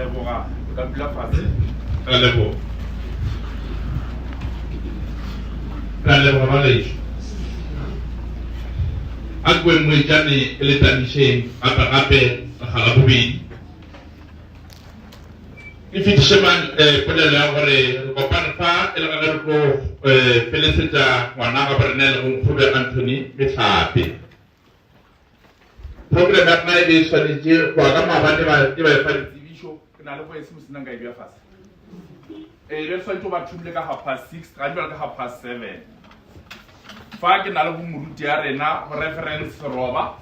leboga ka dula fatshe Ra leboga malesho a kwe mwejane e le tanisheng gape ga bobedi e fetiše polelo ya gore re kopane fa e le ga re tlo felesetša ngwana ga borena le gonkgobe Anthony Mehlape. Program ya rena e be e swanetše go ya ka maabane e ba efa ditsebišo ke na le go ese mosenang ka e bja fase re swanetše ba thumile ka 6:30 ga jalo ka 7:30 fa ke na le go moruti ya rena go reference Roba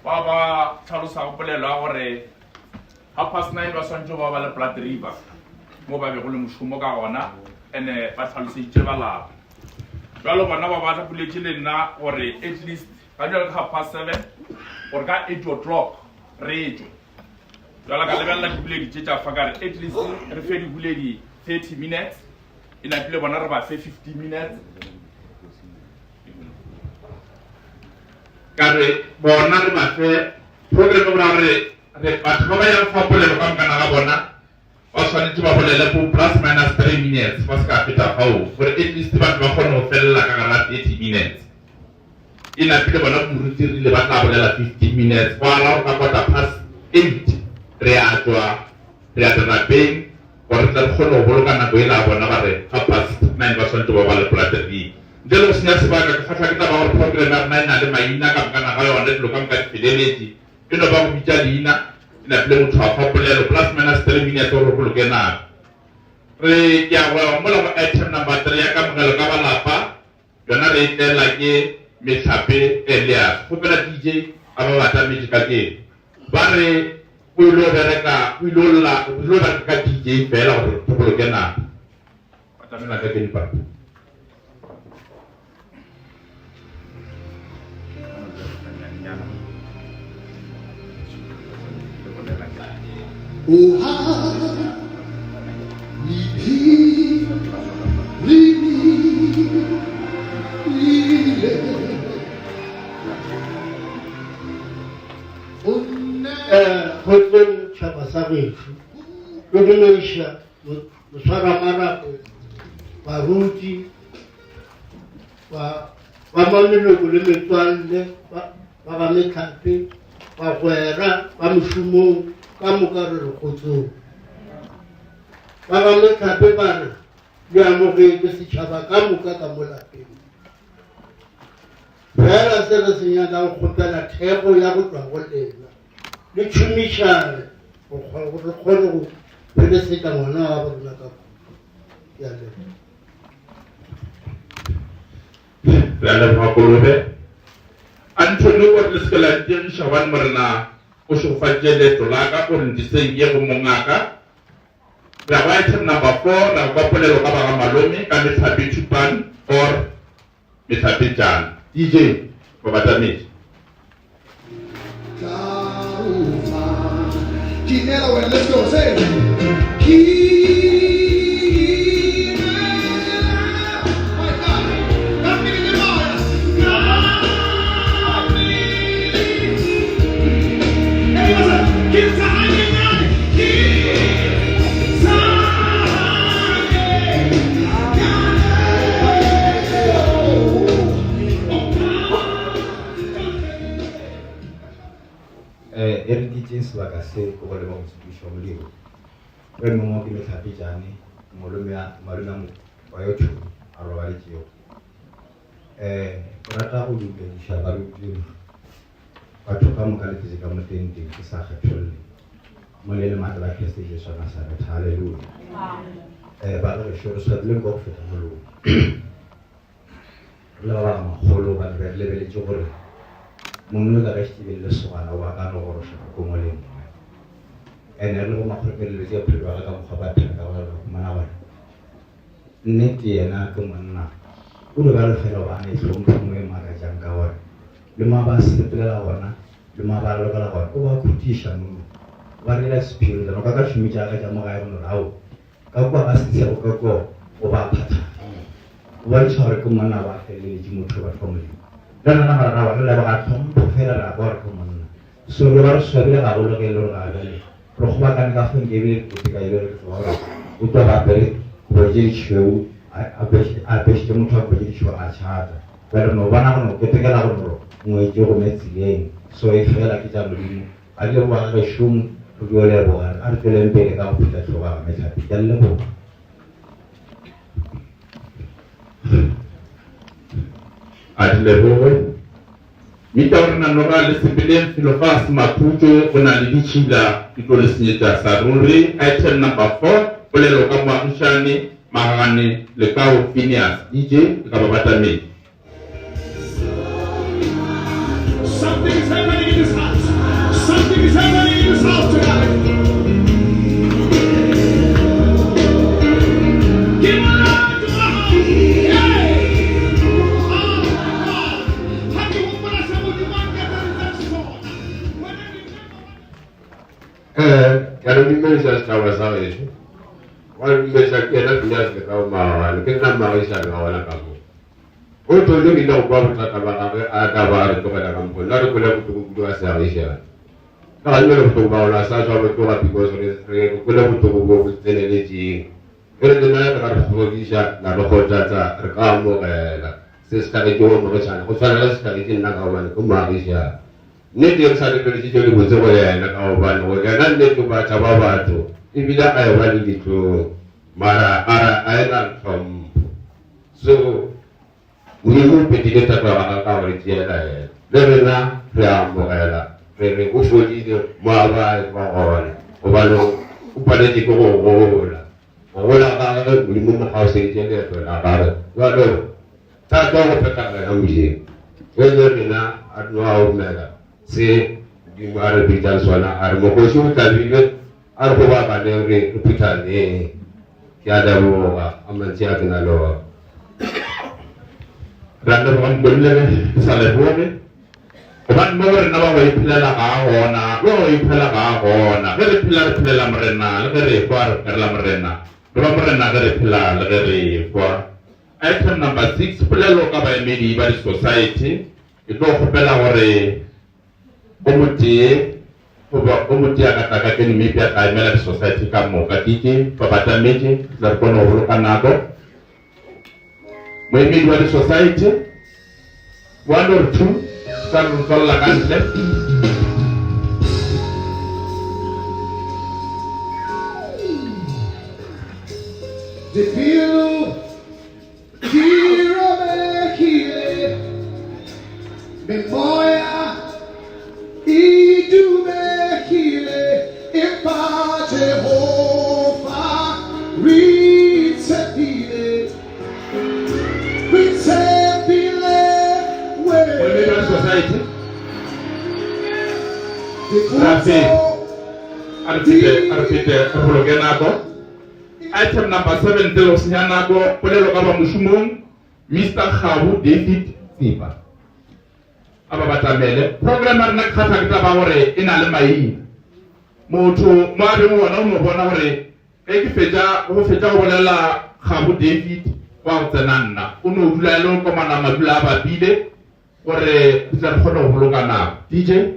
ba tlhalosago polelo ya gore 9:30 ba swantse ba ba le Blood River mo ba be go le mošomo ka gona ene ba tlhaloseditše balapa jalo bona ba batla puletše le nna gore at least ga jalo ka 7:30 gore ka 8:00 re tšwe jalo ka lebelela dibuledi tše tša fa kare at least re fe dibuledi 30 minutes e napile bona re ba fe 15 minutes kare bona re ba fe program gore re batho ba ba yang fa polelo ka mokana ga bona ba tshwanetse ba bolele po plus minus 3 minutes ba se ka feta fao gore at least batho ba kgone go felela ka gara 30 minutes e napile bona moruti rile ba tla bolela 15 minutes go ala ka 8:15 re a tswa re a dira peng gore re kgone go boloka nako e la bona ba re 9:30 ba tshwanetse ba ba le plateri jalo go senya sebaka ke kgatlha ke taba gore program ya rena e na le maina ka mokana ga yone dilo ka moka difeleletše e no ba go bitša leina e napile motho a fa polelo plus minus 3 minutes gore re boloke nako re ke a go mola go item number 3 ya kamogelo ka balapa yona re e tlela ke Mehlape Elias gopela DJ a ba batametse ka teng ba re o ilo bereka ka DJ fela gore re boloke nako batamela ka teng pa Hotlen Chabasari, Rudinisha, Saramara, Baruti, Mamano Gulimituan, Pavamekati, Pavera, Pamushumo, Kamukar Kotu. Pavamekati Bar, Yamoke, Chava, Kamuka Kamulaki. Vera said the Siena Hotel, Table Yabutra, le tšhomišane go kgone go phelesetša ngwana wa borena ka ya le re a leboga kolobe Anthony o re se la diriša ba morena o šofatše leeto la ka gore ndiseng ye go mongaka ra ba item number 4 ra ba polelo ka baga malome ka Mehlape Thupan or Mehlape Jan DJ ba batamedi Kinela, when let's go, say sebaka se go le mo motsebišo molemo re mongwe ke Mehlape Jane malome wa yo tsho a robaletšego ke rata go dumediša baruti batho ka moka le ka mo teng ke sa kgetholle mo le maatla la Keresete sona sa re haleluya ba re shoro sa le go feta mo lo la ba magolo ba re lebeletse gore mongwe ka re le sogana wa ka no gore shaka ko moleng ene re go magorepelelo tse phelo ga ka mokgwa ba thaka ba re mana ba nnete yena ke monna o re ba re fela ba ne tlhompho mo e mara jang ka gore le ma ba sepelela gona le ma ba lokela gona o ba khutiša mo ba re la spirit no ka ka tshumi ja ka ja mo ga yona rao ka kwa ba se go ka go o ba phatha o ba tshware ke monna ba felele di motho ba tlhomole dana na mara ba le ba tlhompho fela ra ba re ke monna so re ba re swabile ga bolo ke lo ga le Ro ba kan ka fun gebe ko ti ka ile ro ro. Uto ba pere ko je cheu a be je mo ta ko je cheu a cha. Pero no van a no que te queda con ro. Mo je ko me ti so e fela ki ta lo ni. Ali wa ga shum ko le bo ar ke le be ka ko ta so ba me ta ti le bo. Adlebo mitaurna normal sibilen filofas maputo kuna lidichila ikole sinyeta saruri. Item number 4 pole lokama nshani mahani lekao Phineas DJ kababata me. Something is happening in this house. Something is happening in this house tonight. Give a love to the house. Hey! Oh, God. How do you want to say what you want to get out of that song? Kalau ni mensah cawa-cawa itu, kalau mensah kita biasa kau mawan, kita mahu isah kawan kamu. Oh tu je kita ubah kita ada bahan tu pada kamu. Lalu kita butuh asal isah. Kalau kita butuh bahan asal, so butuh hati kau sendiri. Kita butuh buku sendiri. Kalau kita nak butuh isah, lalu kita cakap kamu sesekali jauh macam, kalau sesekali kita nak kawan, kamu mahu isah. Ni dia satu dari situ di bujuk saya nak kawan, jangan ni tu baca bawa tu. Ini bila kawan itu marah ayat from so. Mungkin petiket terbawa kawan dia lah. Lerena priam bolehlah. Lerena usul itu malah kawan upaya jiko bola. Bola kawan mungkin mau sih dia tu nak kawan. Waduh, tak tahu apa kata kami. Lerena adua umela. Si di mana bicara soal armo kosong tapi kan armo apa ni bicara ni tiada bola aman siapa kena lo. Randa orang bela salah buat. Obat mawar nawa wai pilala kaona, wai pilala kaona. Kere pilala merena, kere kuar kerla merena. Dua merena kere pilala kere kuar. Item number 6 pilala kabai medi bari society. Itu pilala ore Umuti akataka kini mipya kaimela society kamo katiki babata meji zarkono hulukan nago. Maybe you are the society. 1 or 2 start la cancel. The feel me here. Memoria idu me here. If I Jehovah reads a feeling. Society. Arpite Rologenago. Item number 7 de Losianago, Polelo Kaba Mushumung, Mr. Hawu David Nipa. Ababatamele, programmer Nakata Tabawore in Alemai. Moto Mario Bonore, Ekifeja, Ofeja Walla Hawu David, Wautanana, Unu Lalo Komana Madulaba Bide. Ore bisa kono hulukana DJ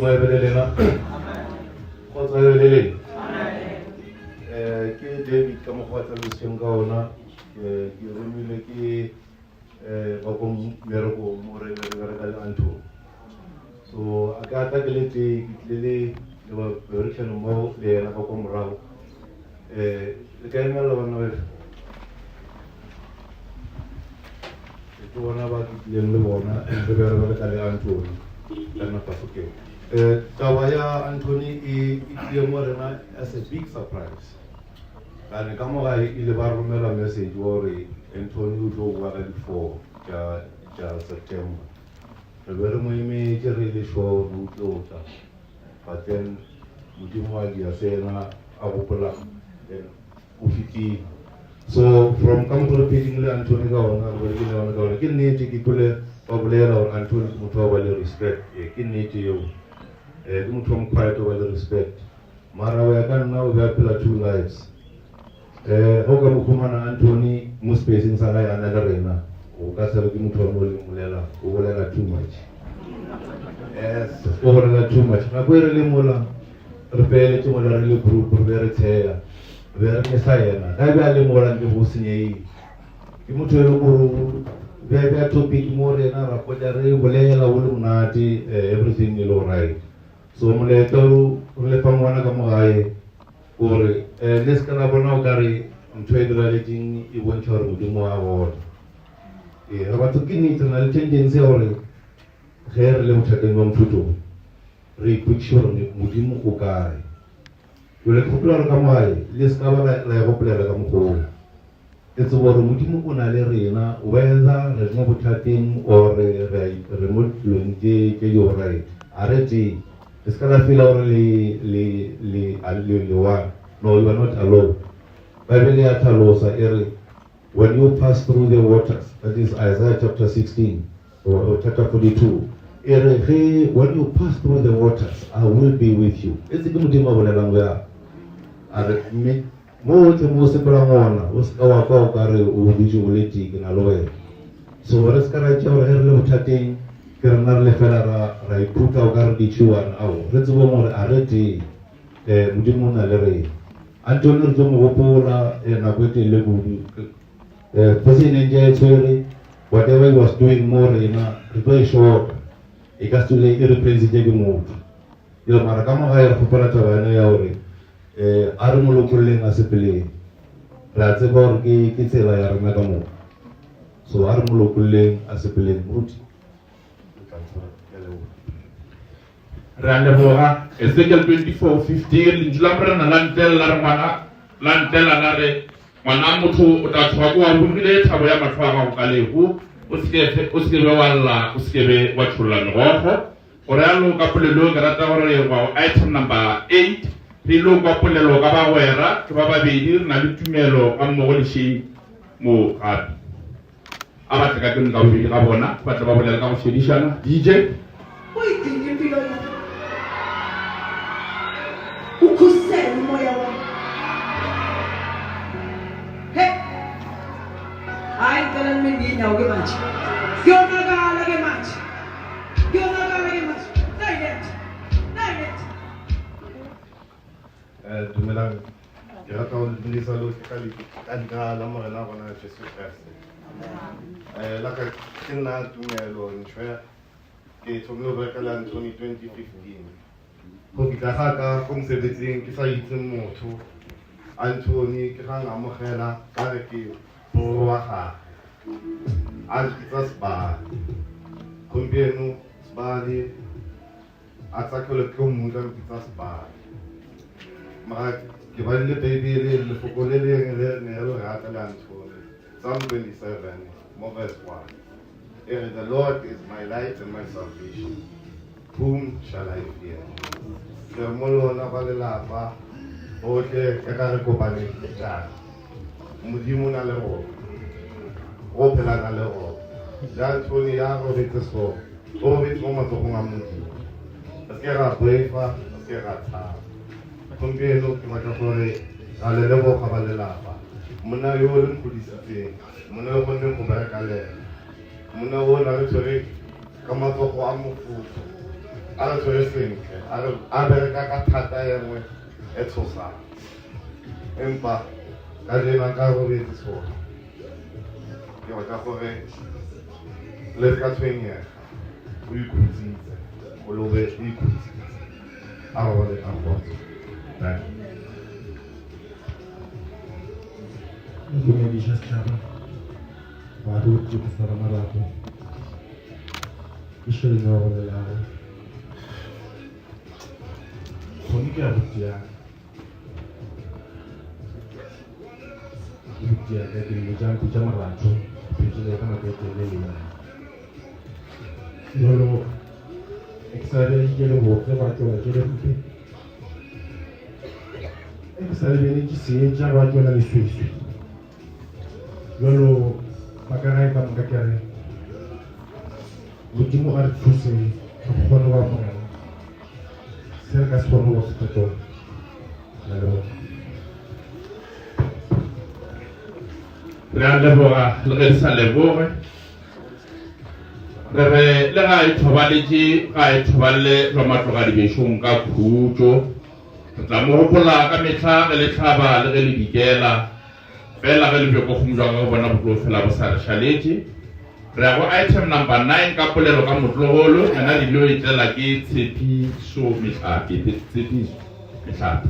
Mulai berlena, kau saya berlena. Kita David kamu kau terus kau na. Ki remile ki bakom meroko more gara antu so agata gelete kitlele lewa version mo le na bakom raw le kay mala wana to wana ba kitlele le wana gara antu kana pasuke tawaya Anthony i more na as a big surprise. And kama ga ile ba romela message wore Anthony uto wa before ja September. The very muhimu je really show uto ta. But then mujimu wa dia sena abupula then ufiti. So from come to the meeting le Anthony ga wana wale ga wana ga kin ne tiki kule ba bolela hore Anthony ke motho wa le respect ke nnete eo ke motho wa quiet wa le respect mara o ya ka nna o ba phela two lives ho ka mo khumana Anthony mo spacing sa ga yana le rena o ka se re ke motho wa mo le molela o bolela too much yes o bolela too much na go re le mola re pele mo la re le group re re tsheya re ke sa yena ga ba le mola ke go senyei ke motho le go be topic mo rena ra potla re bolela o le monate everything is all right so mo le to re le pangwana ka mo gae gore le se kana bona o ka re ntho e dira le ding e bontsha gore modimo a bona re batho ke nnete na le tendency ya gore ge re le mothateng wa mothuto re ipotšiša gore modimo o kae jole ke gopola gore ka mo gae le se ka ba la ya gopolela ka mokgoo ke tsebo gore modimo o na le rena whether re mo bothateng or re mo dilong tse di alright a re tee it's gonna feel like le one. No, you are not alone. Bible ya tlhalosa ere when you pass through the waters, that is Isaiah chapter 16 or chapter 42. Ere when you pass through the waters, I will be with you. It's ke modimo bolelang ya. Are me mo tse mo se bra ngona, o se ka wa ka o ka re o ditse o le tiki na loe. So re se ka ra tšea gore le bothateng ke re na le fela ra iputa o ka re ditšhiwana ao re tsebo gore a re tee modimo o na le rena Anthony re tlo mo gopola nako e telele kudu president e tshwere whatever he was doing mo rena re tlo e shota e ka se le e represente ke motho ile mara ka mo gae re gopola taba ena ya gore a re mo lokolleng a sepeleng re a tseba gore ke tsela ya rena ka moo so a re mo lokolleng a sepeleng moruti Randeboga, Ezekiel 24:15, Linjulambrana lantela la re ngwana motho o tla tshwa kwa bogile thabo ya matho a gago ka lehu o se be wa lla o se be wa tsholla megogo gore a lo ka polelo ke rata gore wa item number 8 re lo ka polelo ka ba wera ke ba babedi re na le tumelo ka mmogo le shei mo gape a ba tla ka ke nka bobedi ga bona ba tla ba bolela ka go shedishana DJ ukhusela umoya wami hayi ngicela nime ngiyinyawo ke manje kuyonakala ke manje dumelang ke rata go lebelisa lo ka leina la morena rona Jesu Kriste la ka ke nna tumelo ntšhwe ke thomile go rekela Anthony 2015 go fitla ga ka go mosebetsing ke sa itseng motho Anthony ke ga ngamogela ka re ke boro wa gage a ntitsa sebale gompieno sebale a tsakele ke mmuka ntitsa sebale mara ke ba le Bibele lefoko le leng le ne le rata le Anthony Psalm 27 verse 1 the Lord is my light and my salvation. Whom shall I fear? Ke molona ba lelapa bohle ke ka re kopane tjana modimo na le go go phela na le go ja Anthony ya go betso o betso mo tsogong a modimo ke ra boifa ke ra tsa gompieno ke batla gore a le go ga ba lelapa mona yo le mphudisitseng mona yo gonne go bereka le mona o na re tsore ka matsogo a mofuta a re tsore sentle a bereka ka thata engwe e tshosang empa ka jena ka go betso ke batla gore le ka tshwenyega o ikhutsitse o lobe o ikhutsitse a go le a go Dumedisha setšhaba baruti go fara marapo ke šheleng wa go lelago kgone ke ya botia ka dilemo tša mpe tša marato petsele ka nako e telele jalo ke sa le ke le botse ba tlola ke le mpe ke sa le bene ke seetša ba tlola leswiswi jalo makarae ka moka kere modimo a re thuse re kgone go amogela se re ka se kgone go se fetola. re a leboga le ge sa leboge re re le ga e thobaletše ga e thobalele jwa matlogadi bešong ka khutšo re tla mo gopola ka mehla ge le tlhaba le ge le dikela fela ge le bjoko gomjwa ga go bona botlo fela bo sa re šaletše re ya go item number 9 ka polelo ka motlogolo yena di lo etlela ke tshepišo mehlapi tshepišo mehlapi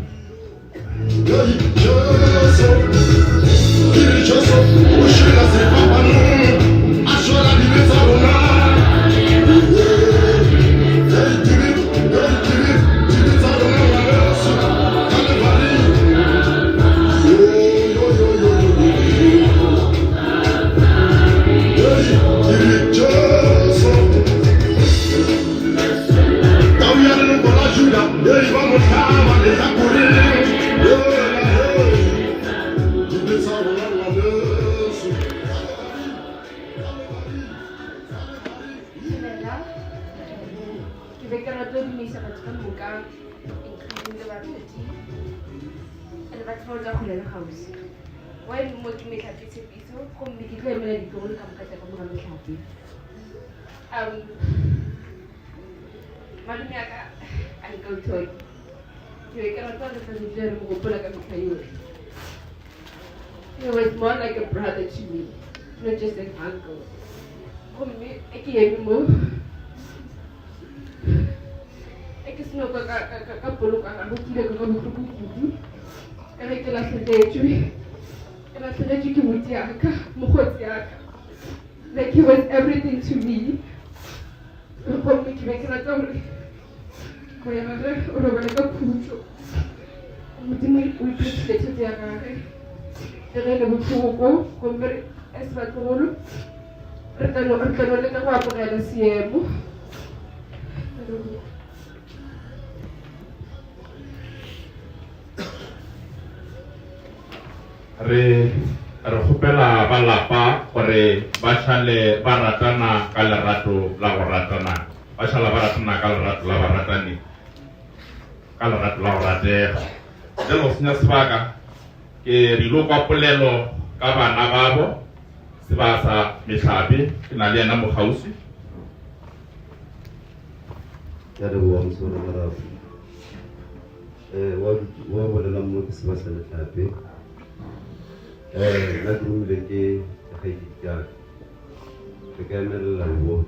He was more like a brother to me, not just an uncle. I can't move. I can smoke a polo, and I can ask the day. And I said, you can like he was everything to me. re gopela ba lapa gore ba šale ba ratana ka lerato la go ratana ba šala ba ratana ka lerato la baratani ka lerato la go ratega jalo go senya sebaka ke re ilo kwa polelo ka bana babo seba sa mehlapi ke na le yena mogausi ya re bua mosoro marapo wa bolela mo ke seba sa mehlapi la dumile ke ya ke ka emela go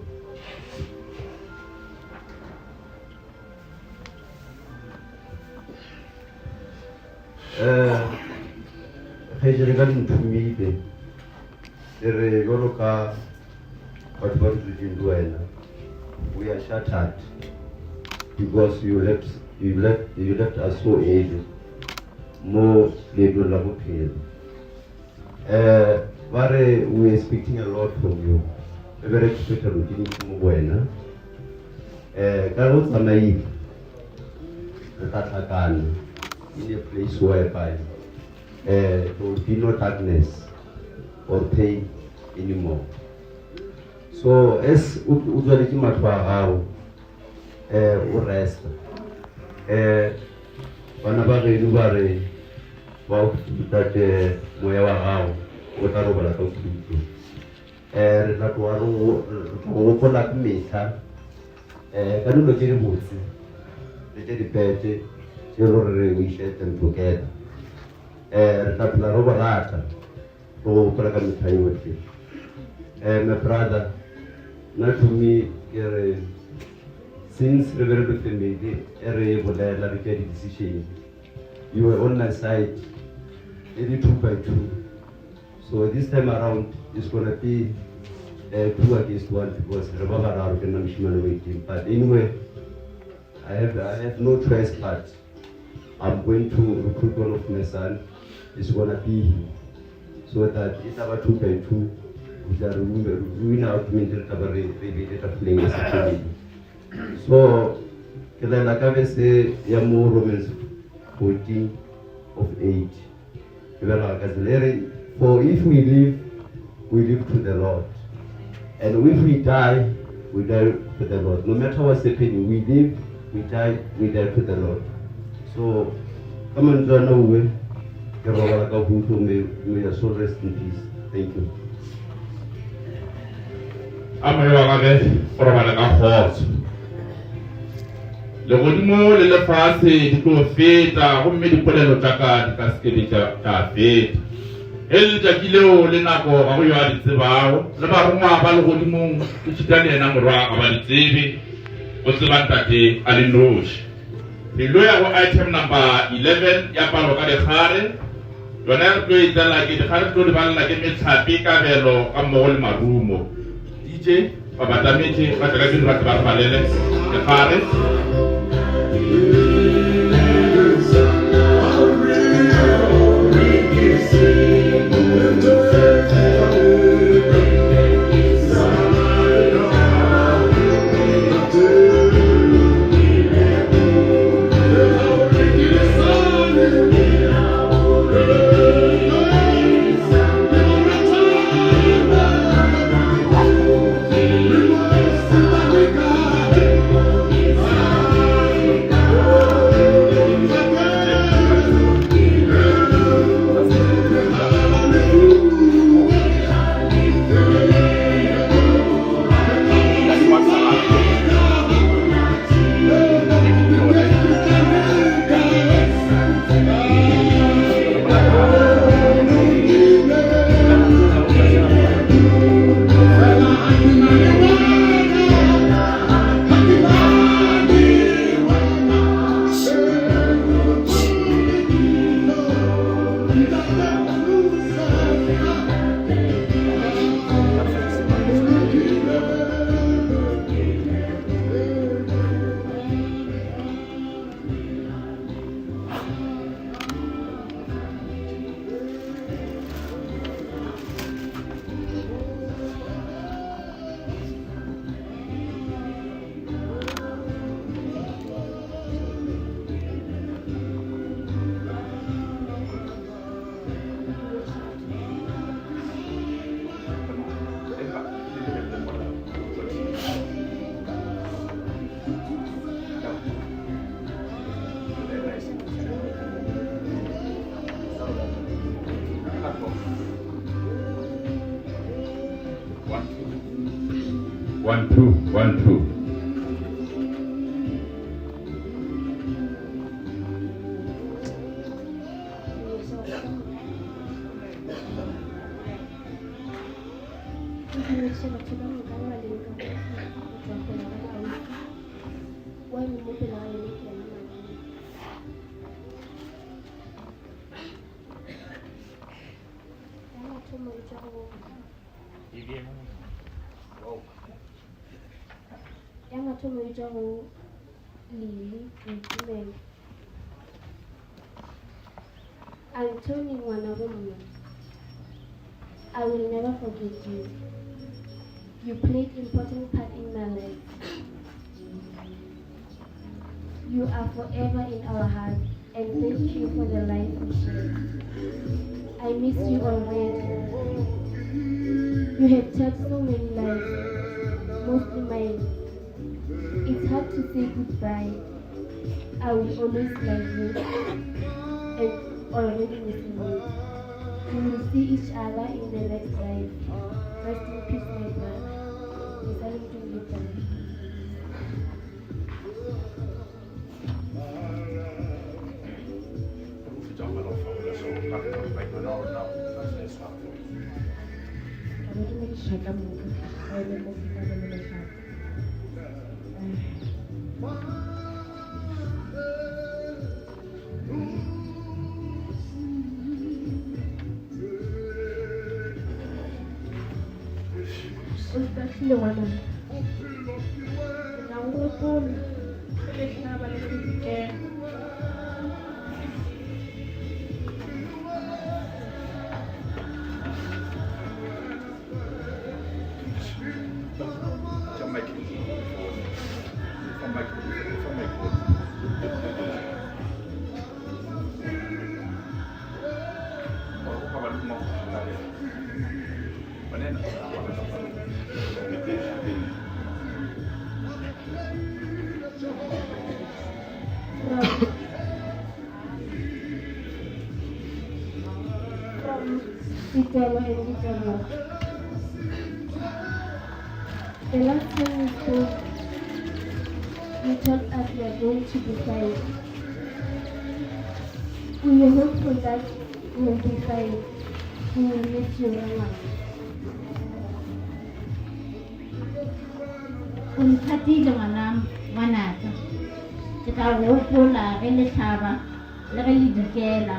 ge ka nthumile e re jalo ka batho ba ditseng le wena we are shattered because you left us so early mo leetong la bophelo we were expecting a lot from you re be re expecta lodimo mo go wena ka go tsamaile re tla tlhakana in a place whereby there will be no darkness or pain anymore. So as u tswaletse matlo a gago o resta bana ba geno ba re ba o tate moya wa gago o tla robala ka khutlo re tla tloga go gopola ke metlha ka dilo tse di botse le tse di pete tse re we share them together re tla phela re bo rata go gopola ka metlha yotlhe my brother not to me since re be re le family re bolela re ke decision you were on my side maybe 2 by 2 so this time around it's going to be 2 against 1 because re ba bararo ke nna moshimane waiting but anyway I have no choice but I'm going to recruit one of my son is going to be him so that it's about 2 by 2 we are ruin out mental coverage baby data playing as a family so kelela ka be se ya mo Romans 14 of 8 kelela ka zele for if we live to the Lord and if we die we die for the Lord. No matter what's happening, we live, we die for the Lord. So, come on, join away. May your soul rest in peace. Thank you. Le godimo le lefatshe di tlo feta gomme dipolelo tsa ka di ka sekebe tsa feta el jakileo le nako ga go ya di tsebao le ba rongwa ba le godimong ke tshita le ena morwa ga ba di tsebe o tseba ntate a le noši pelo ya go item number 11 ya palo ka dikgare yona re tlo itsela ke dikgare tlo di balela ke metlhapi ka belo ka mmogo le marumo DJ ba batametse ba tla ka dilo ba tla ba balele dikgare One, two. Anthony Wanabumia, I will never forget you. You played an important part in my life. You are forever in our hearts, and thank you for the life you shared. I miss you already. You have touched so many lives, mostly mine. It's hard to say goodbye. I will always love you and already missing you. We will see each other in the next life. Rest in peace, my brother. Deciding to be done. Especially when I'm phone, Italo and Italo. The last time we spoke, you told us we are going to be fine. We were hopeful that we will be fine. We will miss you very much. Umphathile ngwanaka ke tla gopola ge le tlhaba le ge le dikela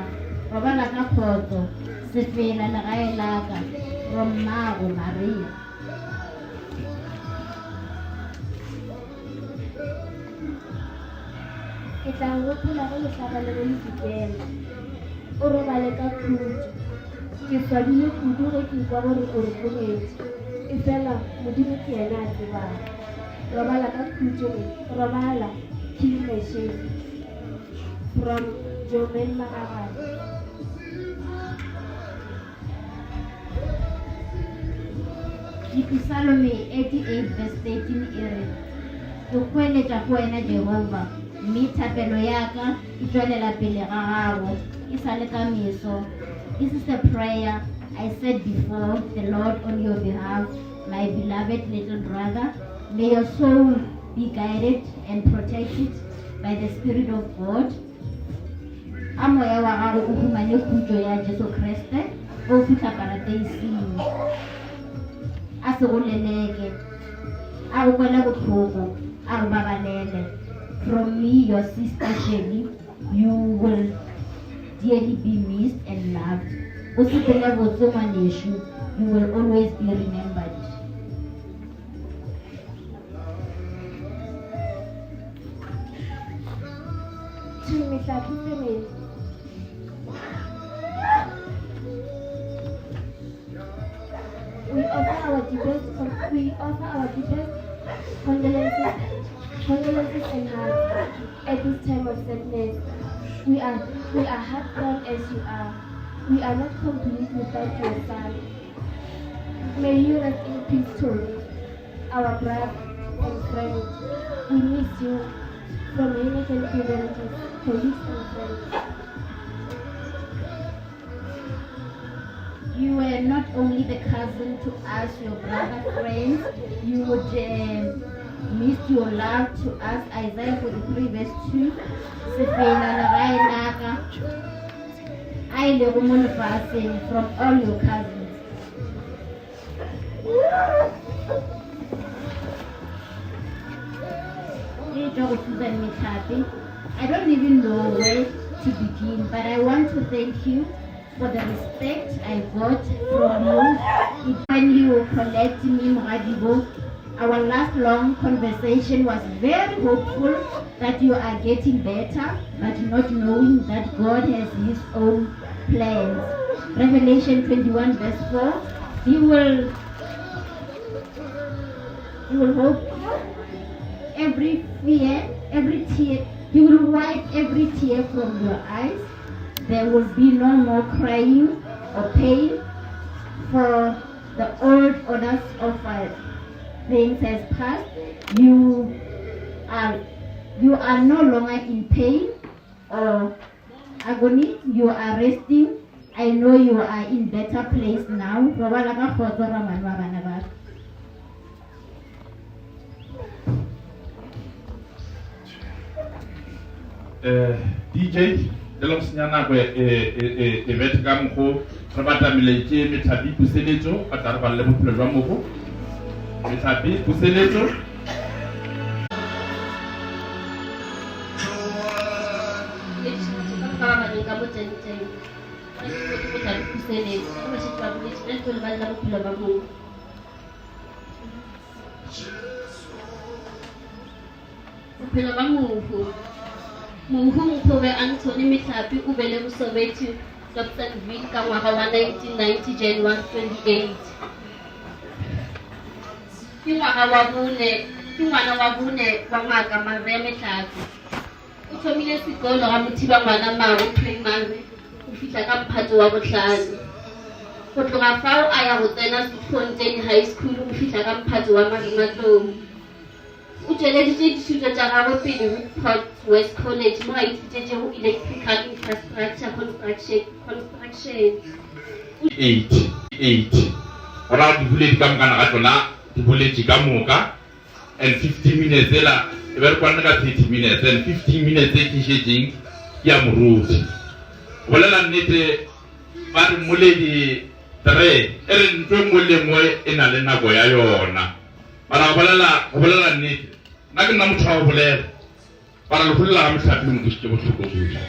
robala ka kgotso se fela legae laka rommago Maria. Ke tla gopola ge le tlhaba le ge le dikela o robale ka khutso ke swabile kudu ge ke kwa gore o re boletse e fela modimo ke yena a tsebang. Robala ka khutso robala kill machine from Jomen Magagane. Psalm 88 verse 13 e re ke kweletša go wena Jehova mme thapelo yaka e tšwelela pele ga gago e sa le ka meso. This is the prayer I said before the Lord on your behalf, my beloved little brother. May your soul be guided and protected by the Spirit of God. A moya wa gago o humane khutso ya Jesu Kriste o fitlha parateising. A se go leleke a go kwele botlhoko a go babalele. From me, your sister Shelly, you will dearly be missed and loved. O se pele botse ngwanesho, you will always be remembered. To Mr. Tiffany, we offer our deepest condolences and hugs at this time of sadness. We are heartbroken as you are. We are not complete without your son. May you rest in peace, Tony, our brother and friend. We miss you from Heineken Beverages, colleagues and friends. You were not only the cousin to us, your brother friends, you would miss your love to us. Isaiah 43 verse 2. Sefela legae laka a ilego mo lefatsheng from all your cousins. I don't even know where to begin, but I want to thank you for the respect I got from you when you collect me, Mradibo. Our last long conversation was very hopeful that you are getting better, but not knowing that God has His own plans. Revelation 21 verse 4. He will hope every fear, every tear. He will wipe every tear from your eyes. There will be no more crying or pain, for the old orders of things has passed. You are no longer in pain or agony. You are resting. I know you are in better place now. DJ Delong Sinyana e vet ka mgo re batamile ke methapi puseletso a tla re ba le bophelo jwa mogo methapi puseletso Mohung Pove Anthony Mithapi o bele Mosebetsi Dobsonville ka ngwaga wa 1990 January 28. Ke ngwana wa bone wa ngaka Maria Mithapi. O thomile sekolo ga Mothiba ngwana Mao primary go fitla ka Mphatso wa botlhano. Go tloga fao a ya go tsena Fontaine High School go fitla ka Mphatso wa Marimatlou. O tsweleditse dithuto tsa gagwe pele Newport West College mo a ithutetse go electrical infrastructure construction. O 8 ora di bullet ka mokana ga tsona di bullet ka moka and 15 minutes ela e be re kwana ka 30 minutes and 15 minutes e tshetseng ya moruti bolela nnete ba re moledi 3 ere ntwe molle moe ena le nako ya yona bara bolela nnete nna ke nna motho wa bolela bara le bolela ga mohlapi mo ke botlhoko botsa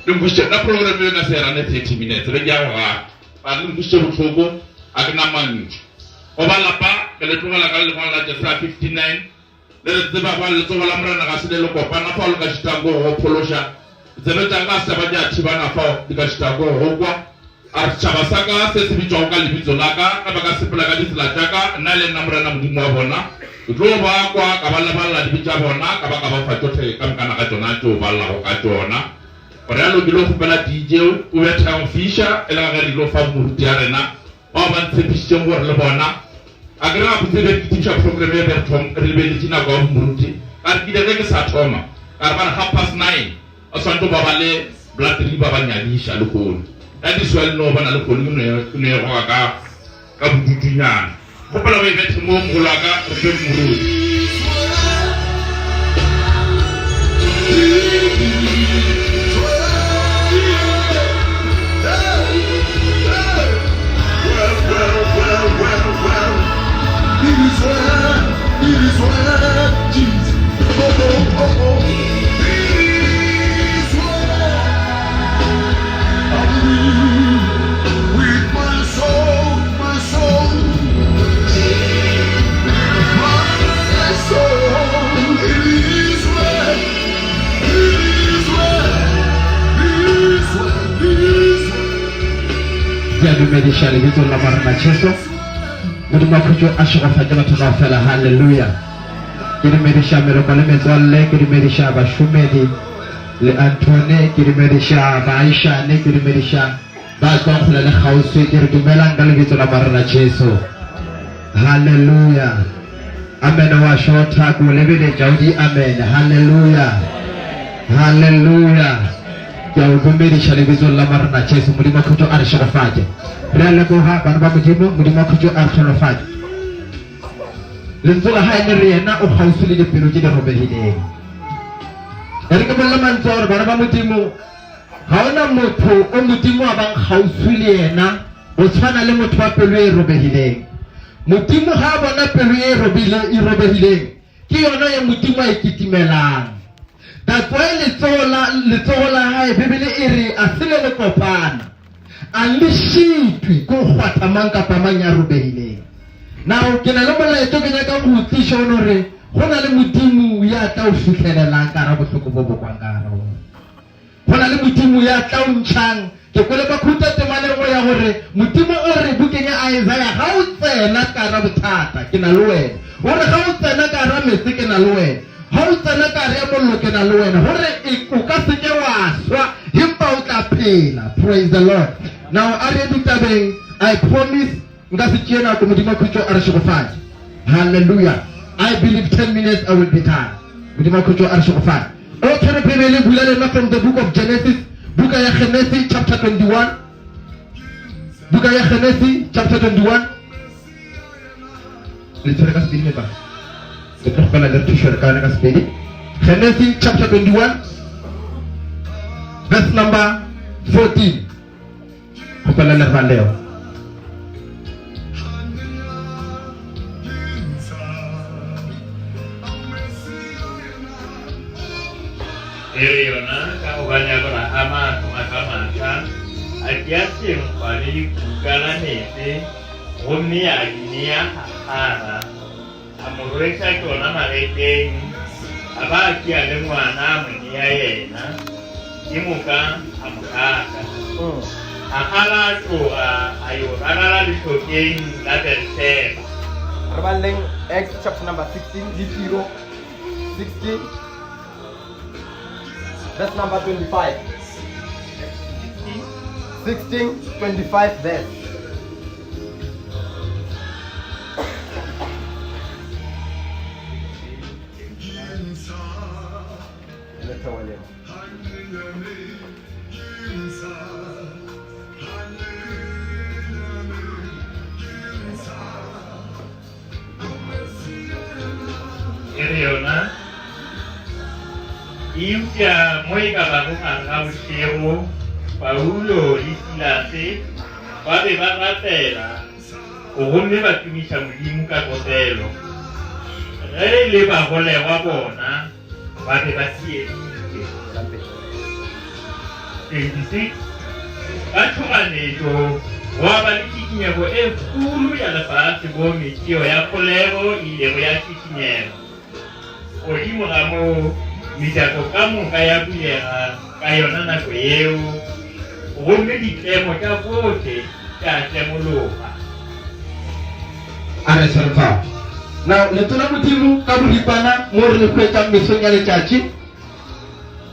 le mbushye na program e na sera ne 30 minutes re ya ga ba le mbushye botlhoko a ke na mantsi o ba lapa ke le tlogela ka le ngwana la 59 le re tseba ba le tsoba la morana ga se le kopana fa le ka shitango go pholosha tsebe tsa ka se ba ja thibana fa di ka shitango go kwa a tshaba saka se se bitšwa ka lebitso la ka ba ka sepela ka ditsela tsa ka nna le nna morana modimo wa bona o tlo ba kwa ka ba le balla di bitša bona ka ba fa tsotlhe ka mokana ga tsona tso ba la go ka tsona gore alo ke lo gopela DJ o betha on fisha e la ga di lo fa moruti ya rena ba ba ntshepisitse gore le bona a ke ra botse be teacher program e berthom re be le tsina go moruti ka re ke ke sa thoma ka ba 9:30 o santo ba ba le blood river ba nyadisha le khona that is well no bana le khona ne go ka bututunyana gopela ba bethe mo mola ka re be moruti It is well, Jesus. Oh. It is well. I believe with my soul. My soul. It is well. It is well. It is well. Ya dumedisha lebitso la Marena Cheso. Modimo khutjo a shogafetse batho ba fela haleluya ke dumedisha meloko le metswalle ke dumedisha bashumedi le Antone ke dumedisha Baisha ne ke dumedisha ba tswa go le gauswe ke re dumelang ka lebitso la Marena Jesu haleluya amen wa shota go lebele Jaudi amen haleluya ya dumedisha lebitso la Marena Jesu modimo khutjo a re shogafetse re le go ha bana ba modimo khutjo a tlholofatsa lentswe la ha ene re yena o gausi le dipelo tse di robegileng re ke bolela mantse gore bana ba modimo ga ona motho o modimo a bang gausi le yena o tshwana le motho wa pelo e robegileng modimo ga a bona pelo e robegileng ke yona ya modimo a ikitimelang that's why letsogo la hae bebele e re a se le kopana a le shitwe ko gwata mang kapa mang ya robehileng now ke na le molaetso ke nyaka go tsisha gore go na le modimo ya tla o fitlhelelang ka ra botlhoko bo bo kwang ka ra go na le modimo ya tla o ntshang ke kole ba khuta temane go ya gore modimo o re bukeng ya Isaiah ga o tsena ka ra bothata ke na le wena gore ga o tsena ka ra metsi ke na le wena ga o tsena ka ra mollo ke na le wena gore o ka se ke wa swa himpa o tla phela praise the Lord. Now I promise nka se tjena go modimo khutjo a re shogofadi hallelujah I believe 10 minutes I will be done modimo khutjo a re shogofadi o tsere pele bula le from the book of Genesis buka ya Genesis chapter 21 buka ya Genesis chapter 21 le tsere ka spedi ba le tlo kala le tshwere ka ka spedi Genesis chapter 21 verse number 14 Kupala le valeo Yona ka ubanya bara ama maka akiasi mkwali kugala nete gomme ya dinia hara amuresha kona mareke aba kia le mwana mnia yena imuka amukaka akala to ayo rara li token la tercera Rebaleng Acts chapter number 16 16 verse number 25 16:25 verse Iutia moi ka ba go ga botshego Paulo le Silase ba be ba ratela go gomme ba tumisha modimo ka kotelo re le ba golegwa bona ba be ba sieditse 26 ka thoganeto wa ba le tikinyego e kgolo ya lefatshe bo metšeo ya kgolego ilego ya tikinyego godimo ga mo mejako ka moka ya bulega ka yona nako eo gomme ditlemo tša bohle tša tlemologa a re tshwarfa now lentswe la modimo ka boripana mo re le kgwetsang mesong ya letšatši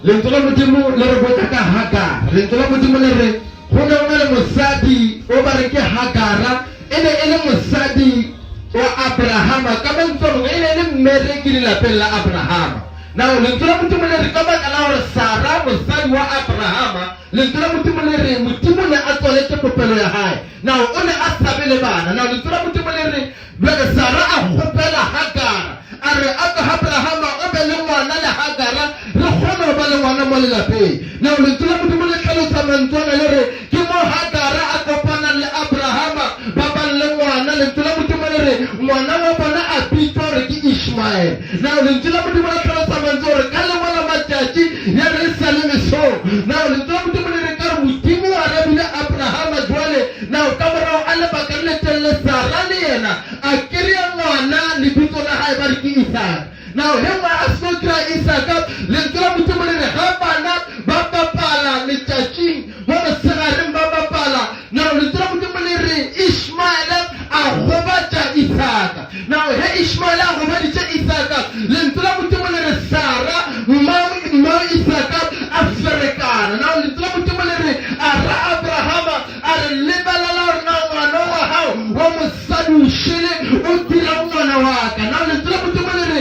lentswe la modimo le re botsa ka Hagar lentswe la modimo le re go ne o na le mosadi o ba re ke Hagara e ne e le mosadi wa Abrahama ka mantswe e ne e le mmereki lelapeng la Abrahama now lentswe la modimo le re ka baka la gore Sara mosadi wa Abrahama lentswe la modimo le re modimo ne a tswaletse popelo ya hae now o ne a sabe le bana now lentswe la modimo le re bjale Sara a kgopela Hagara a re Abrahama o be le ngwana le Hagara re kgone go ba le ngwana mo lelapeng now lentswe la modimo le tlhalosa mantswana le re ke mo Hagara a kopana le Abrahama ba bang le ngwana lentswe la modimo le re ngwana wa bona a bitwa gore ke Ishmael now lentswe la modimo le tlhalosa mantswe gore ka lengwe la matšatši ya re sa le mesong now lentswe la modimo le re ka re modimo a rebile Abrahama jwale now ka morago a lebaka le letelele Sara le yena a kry-a ngwana lebitso la hae ba re ke Isaka now he ngwa a so kry-a Isaka lentswe la modimo le re ga bana ba bapala letšatšing mo mosegareng ba bapala now lentswe la modimo le re Ishmael a gobatša Isaka now he Ishmael a gobaditše Isaka lentswe la modimo le re Sara mmao Isaka a ferekana now lentswe la modimo le re a ra Abrahama a re lebelela gore na ngwana wa hao wa mosadi o šele o dira ngwana wa ka now lentswe la modimo le re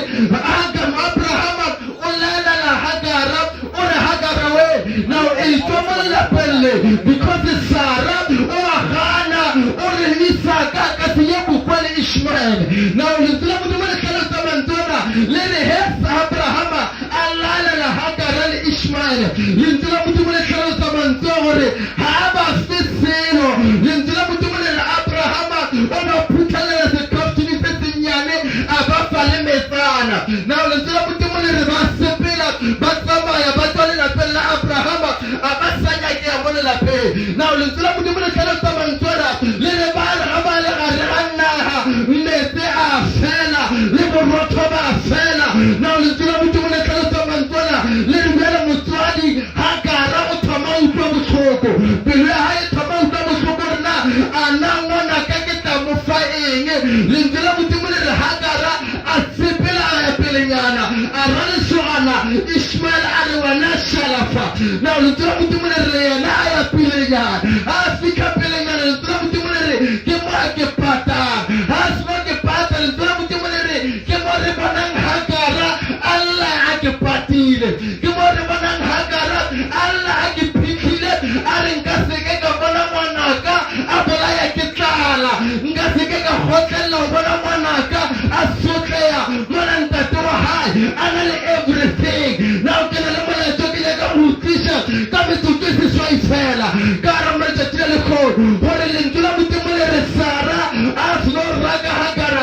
Abrahama o laelela Hagara o re Hagara we now e tswa mo lelapeng le because Sara o a gana o re Isaka ka se ye bokwa le Ishmael now lentswe la modimo le tlhalosa mantswana le re he Abrahama a laelela Hagara le Ishmael lentswe la modimo le tlhalosa mantswe gore ha ba se selo lentswe la modimo le re Abrahama o ba phuthalela sekhaftini se sennyane a ba fa le metsana now lentswe la modimo le re ba sepela ba tsamaya ba tswa lelapeng la Abrahama a ba sa nyakea mo lelapeng now lentswe la modimo le tlhalosa mantswana le re ba ba le gare ga naga metsi a fela le borotho ba fela now lentswe la modimo le tlhalosa mantswana le re bjale motswadi Hagara o thoma utlwa botlhoko pelo ya hae thoma utlwa botlhoko gore na a na ngwana ka ke tla mo fa eng lentswe la modimo le re Hagara a sepela a ya pelenyana a ra lesogana Ishmael a re wena shalafa now lentswe la modimo le re yena a ya pelenyana a fitlha pelenyana lentswe la modimo le re ke mo a ke patang a se mo ke pata lentswe la modimo le re ke mo re bonang Hagara Allah a ke patile ke mo re bonang Hagara Allah a ke phitlhile a re nka seke ka bona ngwanaka a bolaya ke tlala nka seke ka gotlelela go bona ngwanaka a sotleya mona ntate wa hae a na le everything now ke na le molaetso ke nyaka go utlwisa ka metsotso e seswai fela ka ra matšatši a lekgolo gore lentswe la modimo le re Sara a seno raka Hagara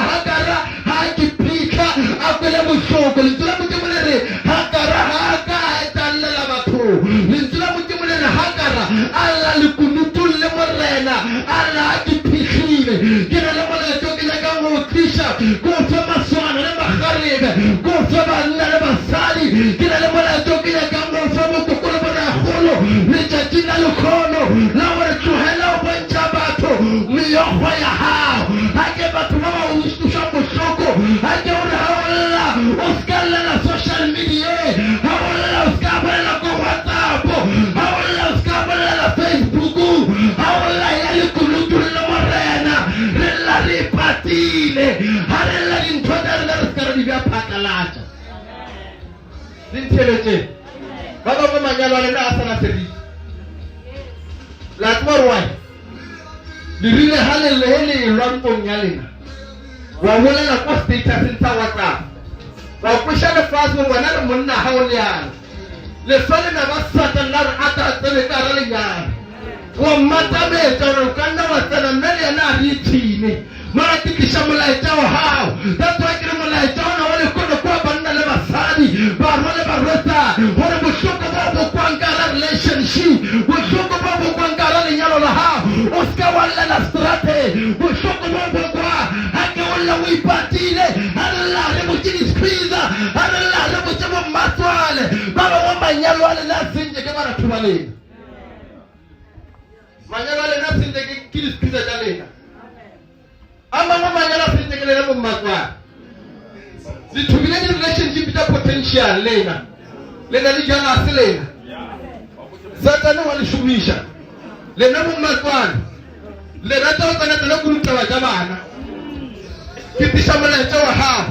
ha ke phitlha a kwele bohloko lentswe la modimo le re Hagara ha ka etalela batho lentswe la modimo le re Hagara alla le kunutun le morena alla ke phitlhile ke na le molaetso ke nyaka go utlwisa ko fe maswana le magarebe ko fe banna le basadi ke na le molaetso ke nyaka go fe mokokolo bona golo letšatši la lekgono la gore tlogela o bontšha batho meokgwa ya hao ga ke batho ba ba utlwisa bohloko ga ke gore ga olela o ska lela social media ga olela o ska bolela ko WhatsApp ga olela o ska bolela Facebook ga olela ya lekunutu le morena re lla re ipatile ga re lla dintho tsa rena re ska re di bja phakalatša le ntšheletse ba bangwe manyalo a lena a sana seriti la tseba gore wae le rile ga le lwa mpong ya lena wa bolela ko statuseng sa WhatsApp wa kweša lefase gore wena le monna ga o le yana le fale na ba Satan la re ata tsene ka re lenyana wa matametsa re ka nna wa tsena mme le yena a re ithine mara tikisha molaetsa wa hao that's why ke re molaetsa ona wa lekolo kwa banna le basadi ba role ba rota hore bohloko ba bo kwang ka la relationship bohloko ba bo kwang ka la lenyalo la hao o ska wa lela strate bohloko ba bo kwa ha ke olla o ipatile ha la re mo tshini squeeze ha la re mo tshebo matswale ba ba wa manyalo ale la sinje ke ba ra thubaleng manyalo ale na sinje ke kili squeeze ja lena ama manyalo sinje ke le mo matswale zithubile ni relationship ta potential lena le jana selena Satan wa lishumisha lena mo matswale le rata o tsana tsana kuruta wa ja bana kitisha molaetsa wa hao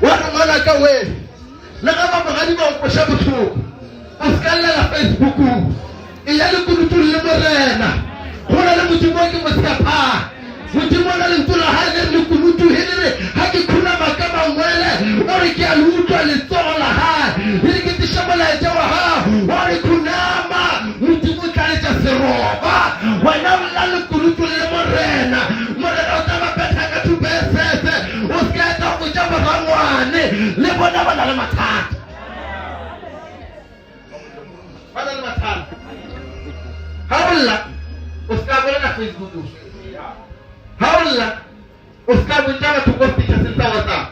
wa ngwana ka we le ga ba mogadi ba o sha botlhoko o skallela Facebook e ya le kurutu le morena gona le modimo ke motshapa modimo na le ntula ha le kurutu hele ha ke khuna makama ngwele o re ke a lutwa le tsola ha le ke tisha molaetsa wa hao o re kunama modimo tlale tsa seroba wena la le kurutu le morena o taba petha ka tubesese o sketa go ja bangwane le bona bana le mathata bana le mathata hawla o ska bona na Facebook hawla o ska bona to hospital senta wata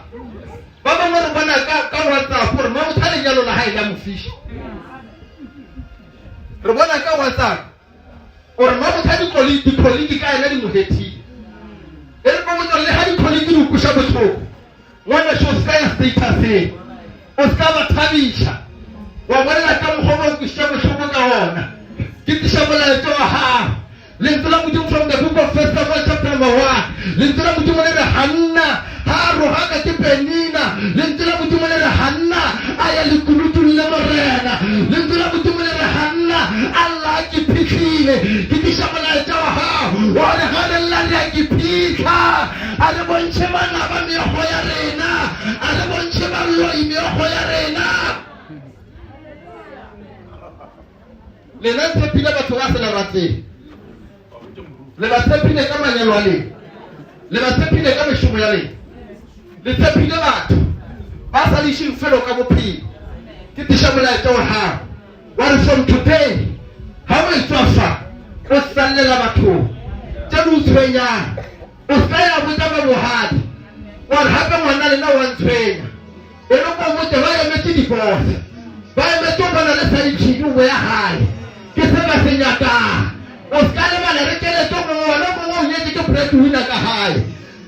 baba mo bona ka WhatsApp gore mo thale jalo la hae la mofishi re bona ka WhatsApp or mo thale colleague ka ena di moheti ere mo mo le ha di colleague di kusha botlhoko ngwana sho ska ya status o ska ba thabisha wa bona ka mogolo kusha botlhoko ka ona ke tisha molaetsa wa ha le ntla mo from the book of First Samuel chapter number 1 le ntla mo le Hanna ha roha ka ke Penina le ntla mo le Hanna aya le kurutu le morena le ntla mo le Hanna Allah ke phikile ke tisha molaetsa wa ha wa le ha le la ya ke phika a re bontshe bana ba meego ya rena a re bontshe ba loi meego ya rena le nantse pila batho ba se la ratse le ba tsepile ka manyalo a le ba tsepile ka meshomo ya le tsepile batho ba sa le shing felo ka bophelo ke tisha molaetsa wa ha wa re from today ha o itsafa o sallela batho tse di utshwenyang o ska ya botsa ba bohadi wa re hape ngwana le na wa ntshwenya e le go mo te ba ya metse divorce ba ya metse bana le sa itshidi ya hae ke se ba senyaka o ska le bana re kele to mo wona mo nyetse ke breadwinner ka hae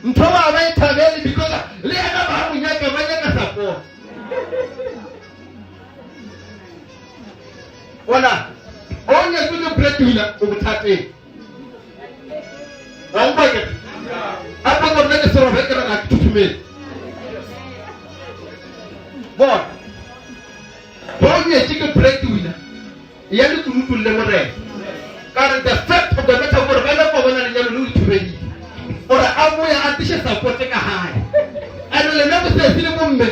ntho ba ba ithabele because le yana ba mo nyaka ba nyaka support wala onye ke breadwinner o bothate wa mpa ke apa go nne se ro vekela ka tutumele bon onye ke breadwinner ya le kurutu le morena कारण the fact of the matter for bana ko bona le nyalo le tshwedi ora amo ya atishe support ka hae ana le nabo se sile mo mme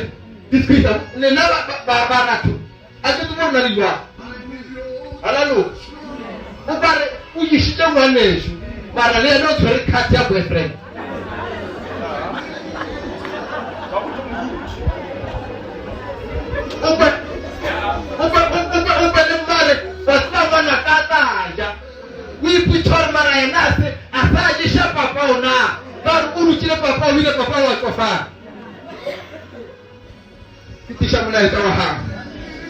diskrita le na ba ratho a ke mo na le jwa ala lo o bare o yishite ngwanesho mara le no tshwere card ya boyfriend o ba le mare ba sa bana ka taja we pichor mara enase asaje sha papa ona ba urukile papa wile papa wa kofa kitisha mulaetsa wa ha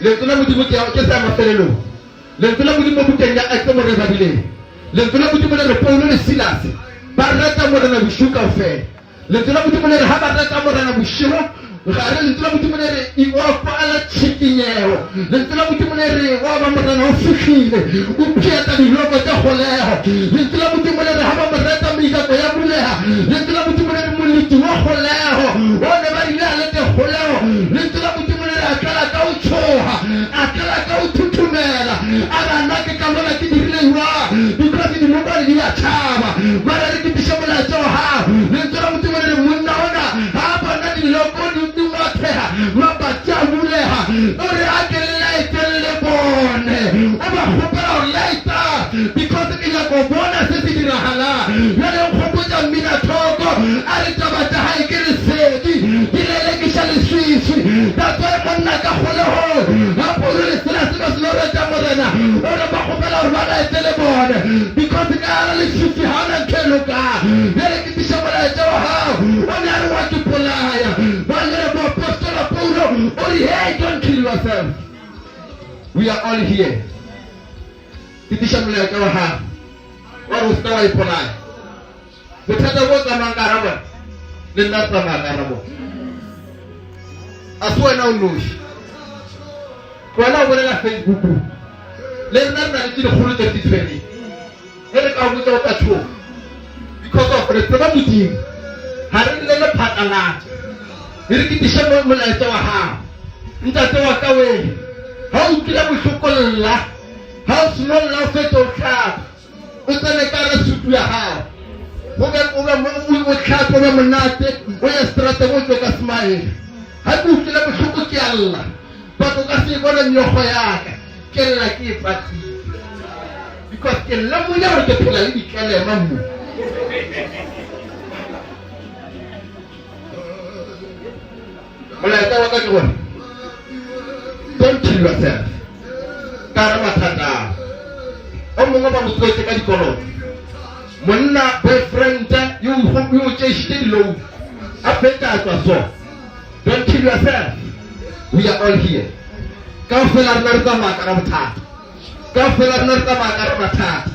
le tuna modimo ke ke sa mafelelo le tuna modimo butenya a ke mo re babile le tuna modimo le Paulo le Silas ba rata mo na bushuka fe le tuna modimo le ha ba rata mo na bushiro ga le tuna modimo le I wa pa la chikinyeo le tuna modimo le wa ba mo na ofishile o pieta di lobo tsa goleho le tuna modimo le ha ba mo rata mika ko ya buleha le tuna modimo le moliti wa goleho o ne ba ile le te goleho le tuna modimo le akala ka o tshoha akala ka o thuthumela ana na ke ka bona ke dirile wa because di mo ba di ya chaba mara le ke tishola tso ha le tuna modimo le monna ona ha ba na di loko di matheha mabacha buleha ore akele la itele bo Apollo sila sila sila jamorena. Ora bakopela urbana telebone. Because ngara le shuti hana keluka. Nere kitisha mala jawa. Ona ruwa tupolaya. Bangere bo apostle Apollo. Ori hey, don't kill yourself. We are all here. Kitisha mala jawa. Waru stawa ipolaya. Betata woza mangaraba. Ninata mangarabo. Aswa na unushi. Wala wala la Facebook. Les gens n'ont pas de khulu de tifeni. Ele ka buta wata chu. Because of the problem team. Harin le patala. Iri kitisha mo la tawa ha. Nta tawa kawe. How kila mushukolla. How small la feto ka. Utane kara sutu ya ha. Uwe khapo uwe monate. Uwe stratego to ka smile. Haku kila mushuko ki Allah. Bako kasi bona nyoko yaka kella ki pati because kella mo ya ke pela li kella mamu mala ta waka ko don't kill yourself karama tata omo ngaba mo tsote ka dikolo monna boyfriend you cheshte lo afeta kwa so don't kill yourself. We are all here. Kafilar narta makarata. Kafilar narta makarata.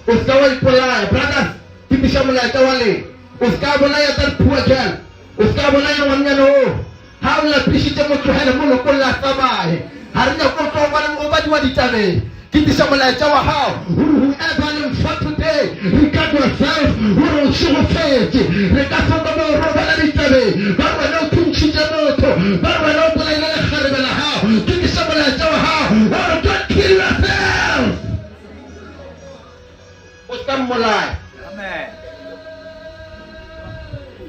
Uska wal polaya brothers. Kipisha mulai tawale. Uska bolaya tar puajan. Uska bolaya wanya no. Hawla pishi jamu tuhana mulo kulla sabai. Harina ko to walam obadi wadi tane. Kipisha mulai tawa how. Whoever you for today. Regard yourself. Who should faith. Regard for the roba la ditane. Barwa no tunchi jamoto. Barwa no don't kill yourself. What's that mulai? Amen.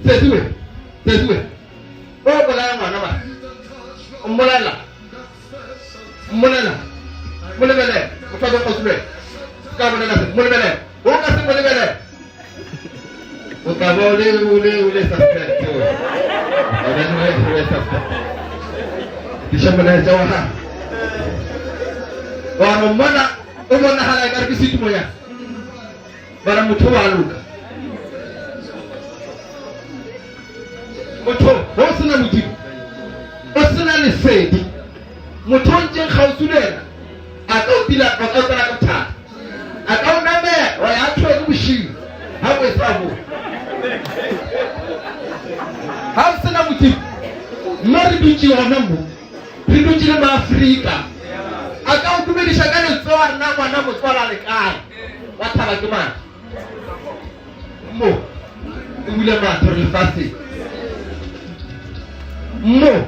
Say do it. Oh, mulai mana mana? Mulai. Mulai bele. Apa tu kau suruh? Kau mulai nasi. Mulai bele. Oh, kasi mulai bele. Oh, kau boleh sampai. Ada boleh sampai. Bisa mulai jauh ha. Wano mana umona hala karbi situ moya. Bara mutu waluka. Mutu osuna mutu. Osuna ni sedi. Mutu nje khawsulena. Akau bila akau kana kata. Akau name wa yatwe kushi. Hawe sabu. Hawsuna mutu. Mari binchi wa nambu. Rinduji na Afrika. Akau kumilisha gani tsawar na mwana mutwala lekai. Wataba kimana. Mo. Ule matter fasi. Mo.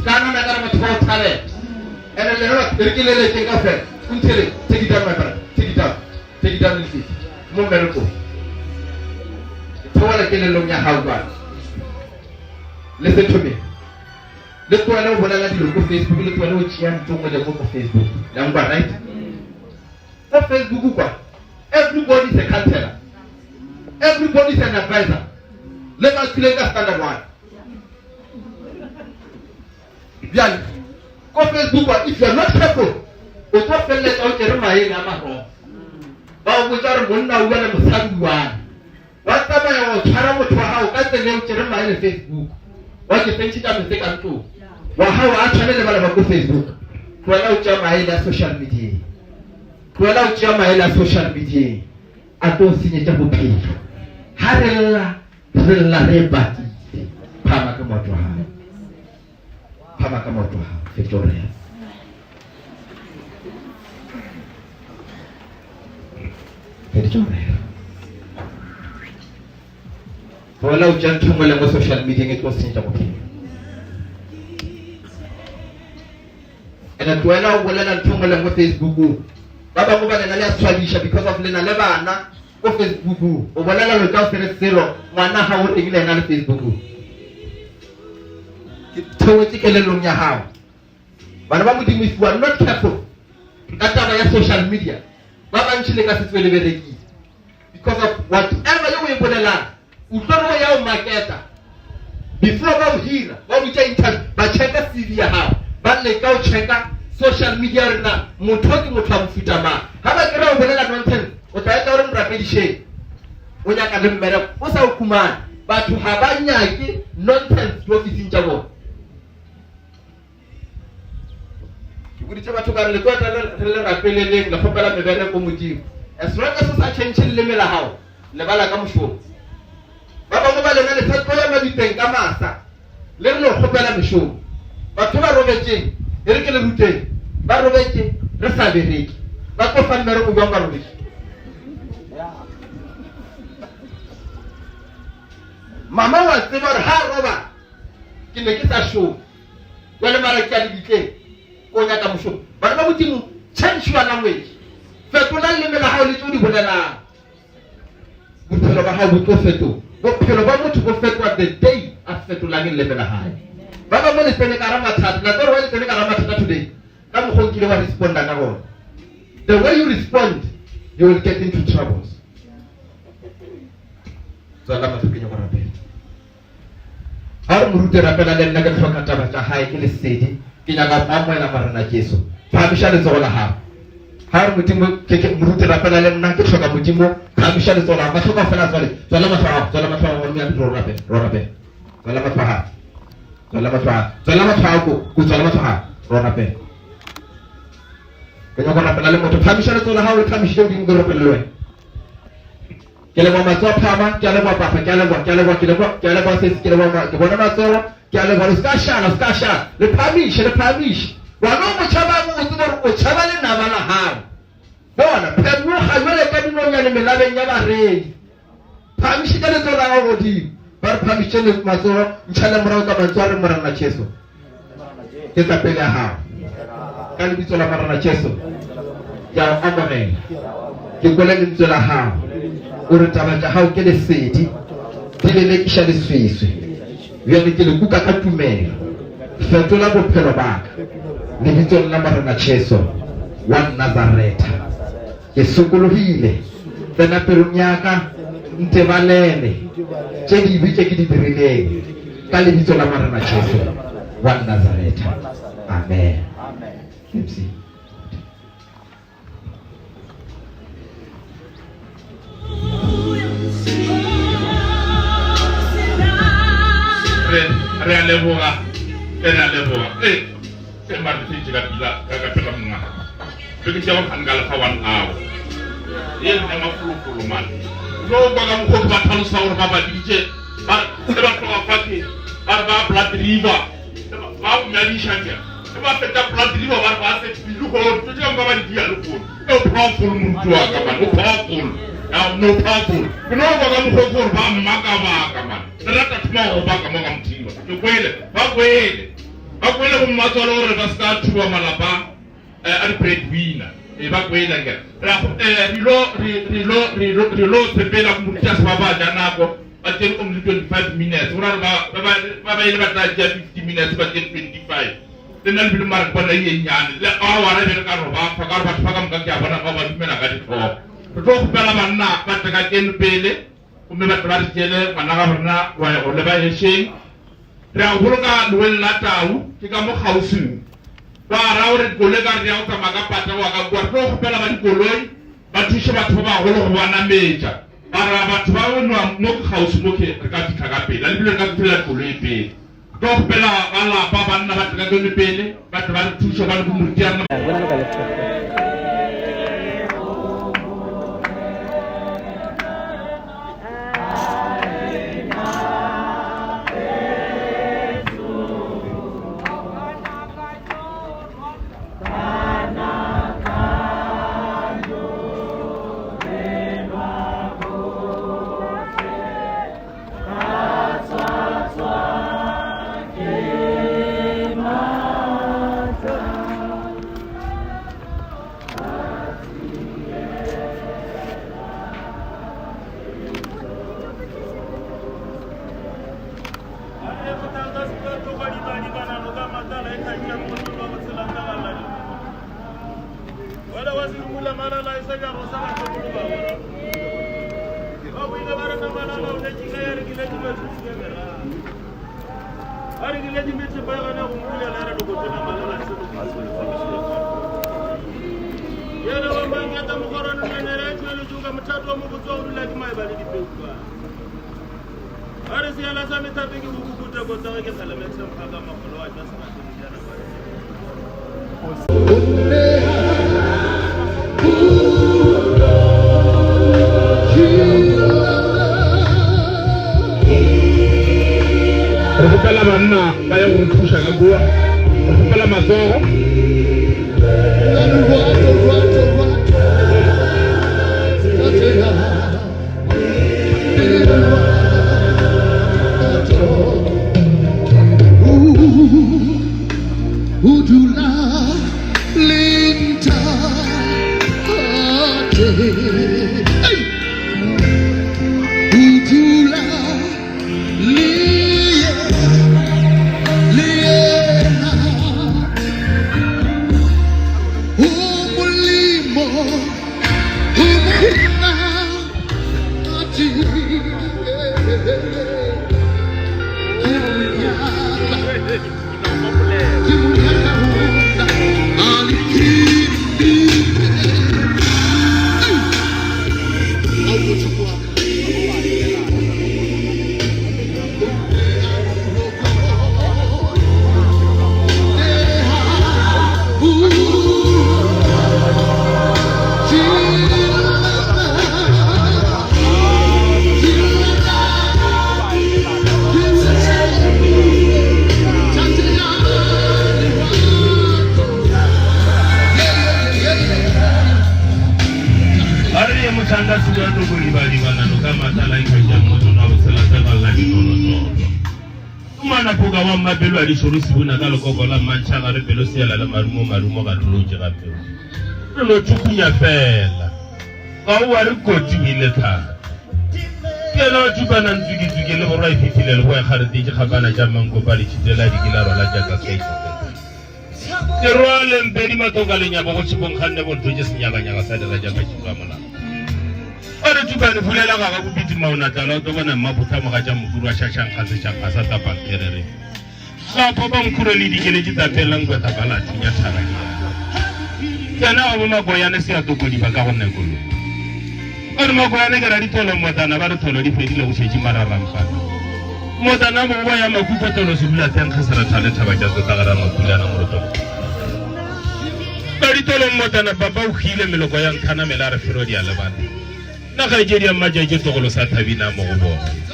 Kana na gara mutwa tale. Ene lero irkilele chenga fe. Untele take it down my brother. Take it down in it. Mo meruko. Tawala kele lonya hawba. Listen to me. Le toi là voilà la dire sur Facebook, le toi là où tu as tout le monde sur Facebook. Là on va right? Sur Facebook quoi? Everybody is a counselor. Everybody is an advisor. Let us clear that standard one. Bien. Sur Facebook quoi? If you are not careful, au toi faire les autres remailler na maro. Ba vous dire mon na wala msanduwa. Wata ba yo chara mo twa ha o ka tele o tsere maile Facebook. Wa ke tsenchi ka mse ka ntu. Wa hawa achane le bala ba Facebook. Kwela uchama hela social media. Kwela uchama hela social media. Ato sinye cha bophelo. Harela rela rebati. Phama ka motho ha. Phama ka motho ha. Victoria. Victoria. Kwela uchantumwe le social media ngeto sinye cha bophelo. And tuela wala na nthongo le mo Facebook ba ba go ba le ya swabisha because of lena le bana ko Facebook o bona la lo ka sere zero ngwana ha o tingile na le Facebook ke thotse kelelong ya hao bana ba modimo if you are not careful ka taba ya social media ba ba ntshile ka setswe le berekile because of whatever you will bolela o tlo ya o marketa before ba o hira ba o tsa internet ba cheka CV ya hao ba leka o checka social media rena motho ke motho a mofuta mang ha ba kira o bolela nonsense o tla etsa hore morapedishe o nyaka le mmere o sa o khumana batho ha ba nyake nonsense di ofising tsa bona ke boditse batho ka re le tswa re le rapeleleng le khopela mebere ko modimo as long as o sa change le mela hao le bala ka moshomo ba bangwe ba lena le fetola madipeng ka masa le re no khopela moshomo batho ba robetseng e re ke le ruteng ba robetse re sa bereke ba tlo fa mmere go bua ka robetse mama wa tseba re ha roba ke ne ke sa show jwale mara ke a le ditleng ko nyaka moshomo ba ba modimo change your language fetola le mela hao le tso di bolelang bophelo ba hao bo tlo fetola bophelo ba motho bo fetola the day a fetolang le mela hae ba ba mo le tsene ka ra mathata na tlo re le tsene ka ra mathata today ka mo go kile wa responda ka bona the way you respond you will get into troubles tsala ba tsenya go rapela ha re mo rute rapela le nna ke tlhoka taba tsa hae ke le sedi ke nyaka mamela marana Jesu fa mi shale tsola ha ha re modimo ke mo rute rapela le nna ke tlhoka modimo ha mi shale tsola ba tlhoka fela tsala matshwao mo ya ro rapela tsala matshwao tsala matshwao ko tsala matshwao ro rapela ke nyaka rapela le motho fa mi shale tsola ha o thamishile di ngoro pelwe ke le mama tso phama ke le papa ke le se ke le mama ke bona matsoro ke le bona ska sha le phamish wa no mo chaba mo tsoro o chaba le nama la ha bona phemo ga jwale ka dinonya le melabeng ya baredi phamish ke le tsola go di ba phamish le matsoro ntshale morao ka matsoro morana Jesu ke tsa pele ha ka le bitso la morana Jesu ya amogela ke gola le bitso la ha o re taba tsa hao ke le sedi di le lekisha le swiswe bjale ke le kuka ka tumelo fetola bophelo ba ka lebitsong la morena Jesu wa Nazareta ke sokolohile tsena perong yaka ntebalele tse di bitse ke di dirileng ka lebitso la morena Jesu wa Nazareta amen amen. Re a leboga ke mare se tshika bila ka pela mna ke ke tšwa ga ngala fa 1 hour e nna mafulufulu man no ba ga mo go ba tlhalosa gore ba baditse ba ba tloga fati ba blood river ba mo ya dishanga ba feta blood river ba se bilu go to tšwa ba ba di ya lo go no powerful muntu wa ka man no powerful no powerful no ba ga mo go ba mmaka ba ka man rata tuma go ba ka mo ga mthimo ke kwele ba go mmatswalo gore ba ska thuwa malapa a di breadwinner e ba kwela ke re lo tsepela motho ba ba ja nako ba teng only 25 minutes ora ba ile ba tla ja 50 minutes ba teng 25 tena le bilo mara bona ye nyane le a wa re ka ro ba fa ka ba fa ka mga ke bona ba ba dumela ka ditho re tlo go pela banna ba teka kene pele o me ba tla re tsele bana ga rona wa go le ba yesheng re a boloka lweng la tau ke ka mo gausing ba ra o re gole ka re ya o tsamaya ka pata wa ka bua tlo go pela ba dikoloi ba thushe batho ba go go bona meja ba ra batho ba bona mo gausi mo ke re ka fitlha ka pele le bile ka fitlha koloi pele tlo go pela ba la ba banna ba tla ka le pele ba tla ba thushe ba le go murutiana Hari ke le di metse ba gana go mmulela re go tsena malala se go ya re ba manga ta mo gorana ne re tshwele tsuka mothato mo go tswa o dula ke mai ba le dipeuka Hari se ala sa metape ke go kuta go tsa ke sala metse mphaka magolo wa tsa sa tsena ba Re gopela banna ba ya go thuša ka bua re gopela matsogo Mabelo di soro sibuna ka lokoko la mantsha ga re pelo se la marumo ga tloje ga pelo re lo tsukunya fela ga o wa re koti ile tha ke lo tsukana ntsuki le go ra ifitile le go ya gare tse ga bana ja mango ba le tshitela di kila rola ja ka se ke roale mpedi matoka le nyabo go tshibong khanne bo tsoje senyabanya ga sa dira ja ka tshwa mola ore tsukane fulela ga go biti mauna tala to bona mabutha mo ga ja mokuru a shashang ga se tshaka sa ta panterere ga po ba mkhureli di kele tsa pelang go ta bala tsinya thara kana ba magoyane se a tokodi ba ka go nne kolo ore magoyane ga di tolo motana ba re tolo di fedile go tshetse mararampa motana mo ba ya makupa tolo se bula teng khasara thale thaba ja tsota gara makulana mo roto ba di tolo motana ba ba o khile meloko ya nthana mela re fero di ala bana na ga je di amaje ke togolo sa thabina mo go bona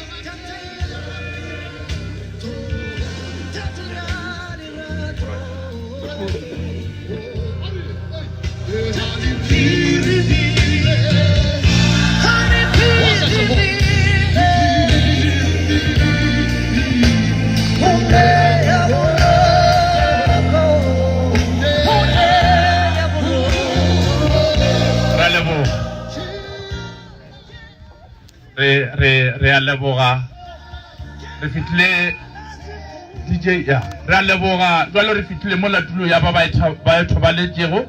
re a leboga re fitlile DJ ya re a leboga jwalo re fitlile mo la tulo ya ba e thobaletsego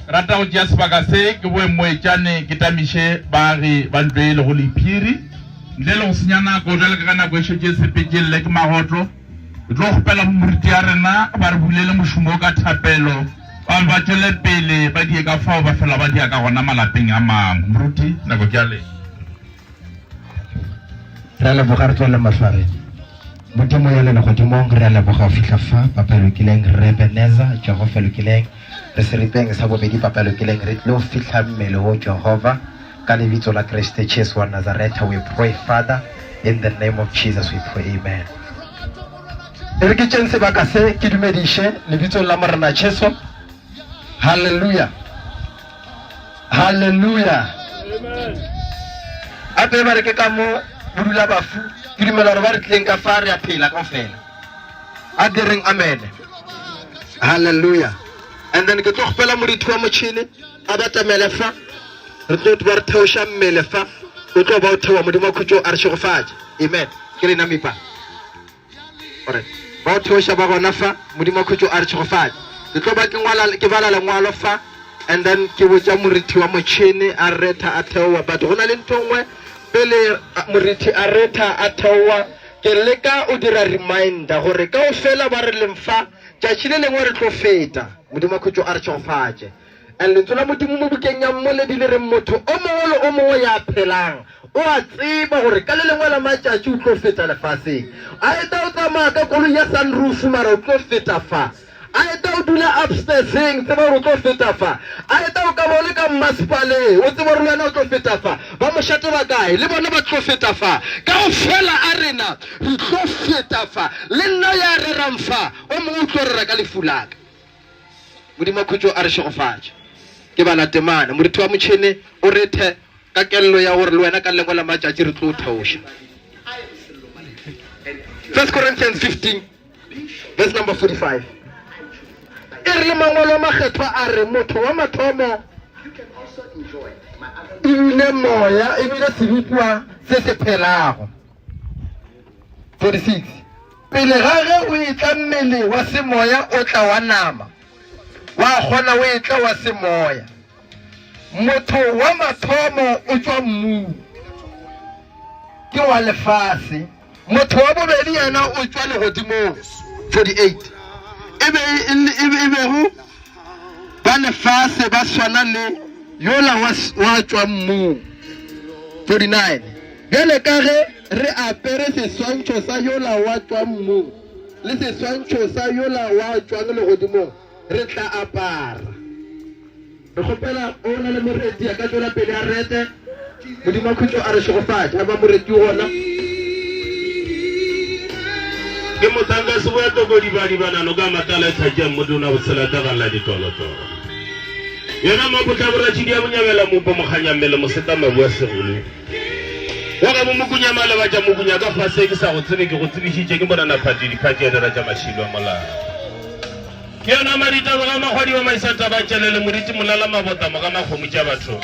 rata go tšea sebaka se ke boemoetšane ke tamiše baagi ba ntlo e le go lephiri ntle le go senya nako jwale ka nako e šetse sepetšelele ke magotlo e tlo gopela moruti ya rena ba re bulele mošomo ka thapelo ba ba tšwele pele ba die ka fao ba fela ba dia ka gona malapeng a mangwe moruti nako ke a le re a leboga re tswele mahlware modimo ya lena godimong re a leboga o fitlha fa papa lokileng re Ebeneza Jehova lokileng re seripeng sa bobedi papa lokileng re tle o fitlha mmele ho Jehova ka lebitso la Kriste Jesu wa Nazareth we pray Father in the name of Jesus we pray amen re ke tšeng sebaka se ke dumediše lebitso la morena Jesu hallelujah hallelujah amen ape ba re ke ka mo budula bafu ke dumela gore ba re tleng ka fa re a phela kaofela a direng amen hallelujah and then ke tlo gopela morithi wa motšhini a batamele fa re tlo ba re theoša mmele fa o tlo ba o thewa modimo wa khutšo a re šegofatše amen ke le namipa ore ba o theoša ba gona fa modimo wa khutšo a re šegofatše ke tlo ba ke bala lengwalo fa and then ke botša morithi wa motšhini a retha a theowa but go na le ntho nngwe pele morithi a retha a theowa ke leka o dira reminder gore ka o fela ba re lemfa tšatši le lengwe re tlo feta modimo khutso a re tšhofatše and lentswe la modimo mo bukeng ya mmoledi le re motho o mongwe le o mongwe ya phelang o a tseba gore ka le lengwe la matšatši o tlo feta lefaseng a eta o tsamaya ka koloi ya sunroof mara o tlo feta fa a eta o dula upstairseng tseba gore o tlo feta fa a eta o ka bo le ka mmasepaleng o tseba gore le wena o tlo feta fa ba mošate ba kae le bona ba tlo feta fa ka go fela a rena re tlo feta fa le nna ya rerang fa o mongwe o tlo rera ka lefu laka modimo khutso a re šegofatše ke bana temana moriti wa motšhene o rethe ka kelelo ya gore le wena ka lengwe la matšatši re tlo o theoša 1 Corinthians 15 verse number 45 e re le mangwalo a makgethwa a re motho wa mathomo ebile moya ebile sebipwa se se phelago 46 pele ga ge o etla mmele wa semoya o tla wa nama wa kgona o etla wa semoya motho wa mathomo o tswa mmung ke wa lefase motho wa bobedi yena o tswa legodimong 48 ebe go ba lefase ba swana le yola wa tswa mmung 49 gele ka ge re apere seswantšho sa yola wa tswa mmung le seswantšho sa yola wa tswang legodimong re tla apara re kgopela o na le moreti ya ka tswela pele a rete modimo khutso a re šegofatša a ba moreti gona ke motanga se boya tokodibanano ka matala tlhakeng modona botshelata ga lla ditolotolo yona mabotla boratšhidi ya bonyamela mopo mokganyammele moseta mabua segolo wa ka momokunyamale ba tša mokunya ka fase ke sa go tsebe ke go tsebišitše ke monana phati diphati ya dira tša mašilo a molao ke yona maditaba ga magwadi wa maisata ba tšelele moriti molala mabota mo ka makgomo tša batho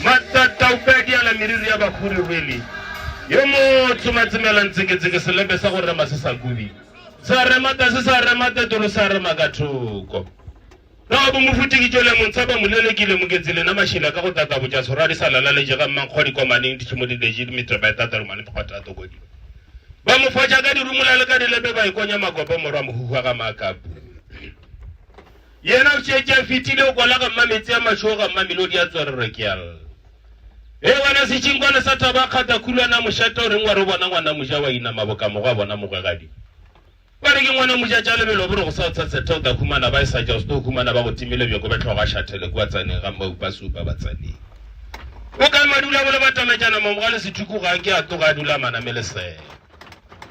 matataupedi ala meriri ya bakhuri rwele yo mo tsumatsemela ntseketseke selebe sa go rema se sa kubi sa remata se sa remata tolo sa rema ka thoko na bo mofutikitšo le montshaba molelekile moketsele na mašila ka go tata botša tshora di sa lalaletse ga mmankgwa dikomaneng ditšhimo di leje dimetreba ya tataromane pekgwataatokodi ba mo fotša ka dirumula le ka dilebe ba ikonya makopa morwa mohuhwa ga maakapu yena o tšeetše fetile o kola ga mmametsi a mašoo ga mmamelodi a tswerere ke al wana setšinkwane sa thaba kgata khulwana mošata o reng wa re bona ngwana moja wa ina maboka mogo a bona mogwegadi ba re ke ngwana moja tša lebelo bore go sa o tsatseta o ta khumana ba e sa tša o sete o khumana ba go timile bjako betlho ga šathele kua tsaneng ga maupasupa ba tsaneng o ka madula bole batametšana mamoga le sethuku ga ke a toga a dula manamele sele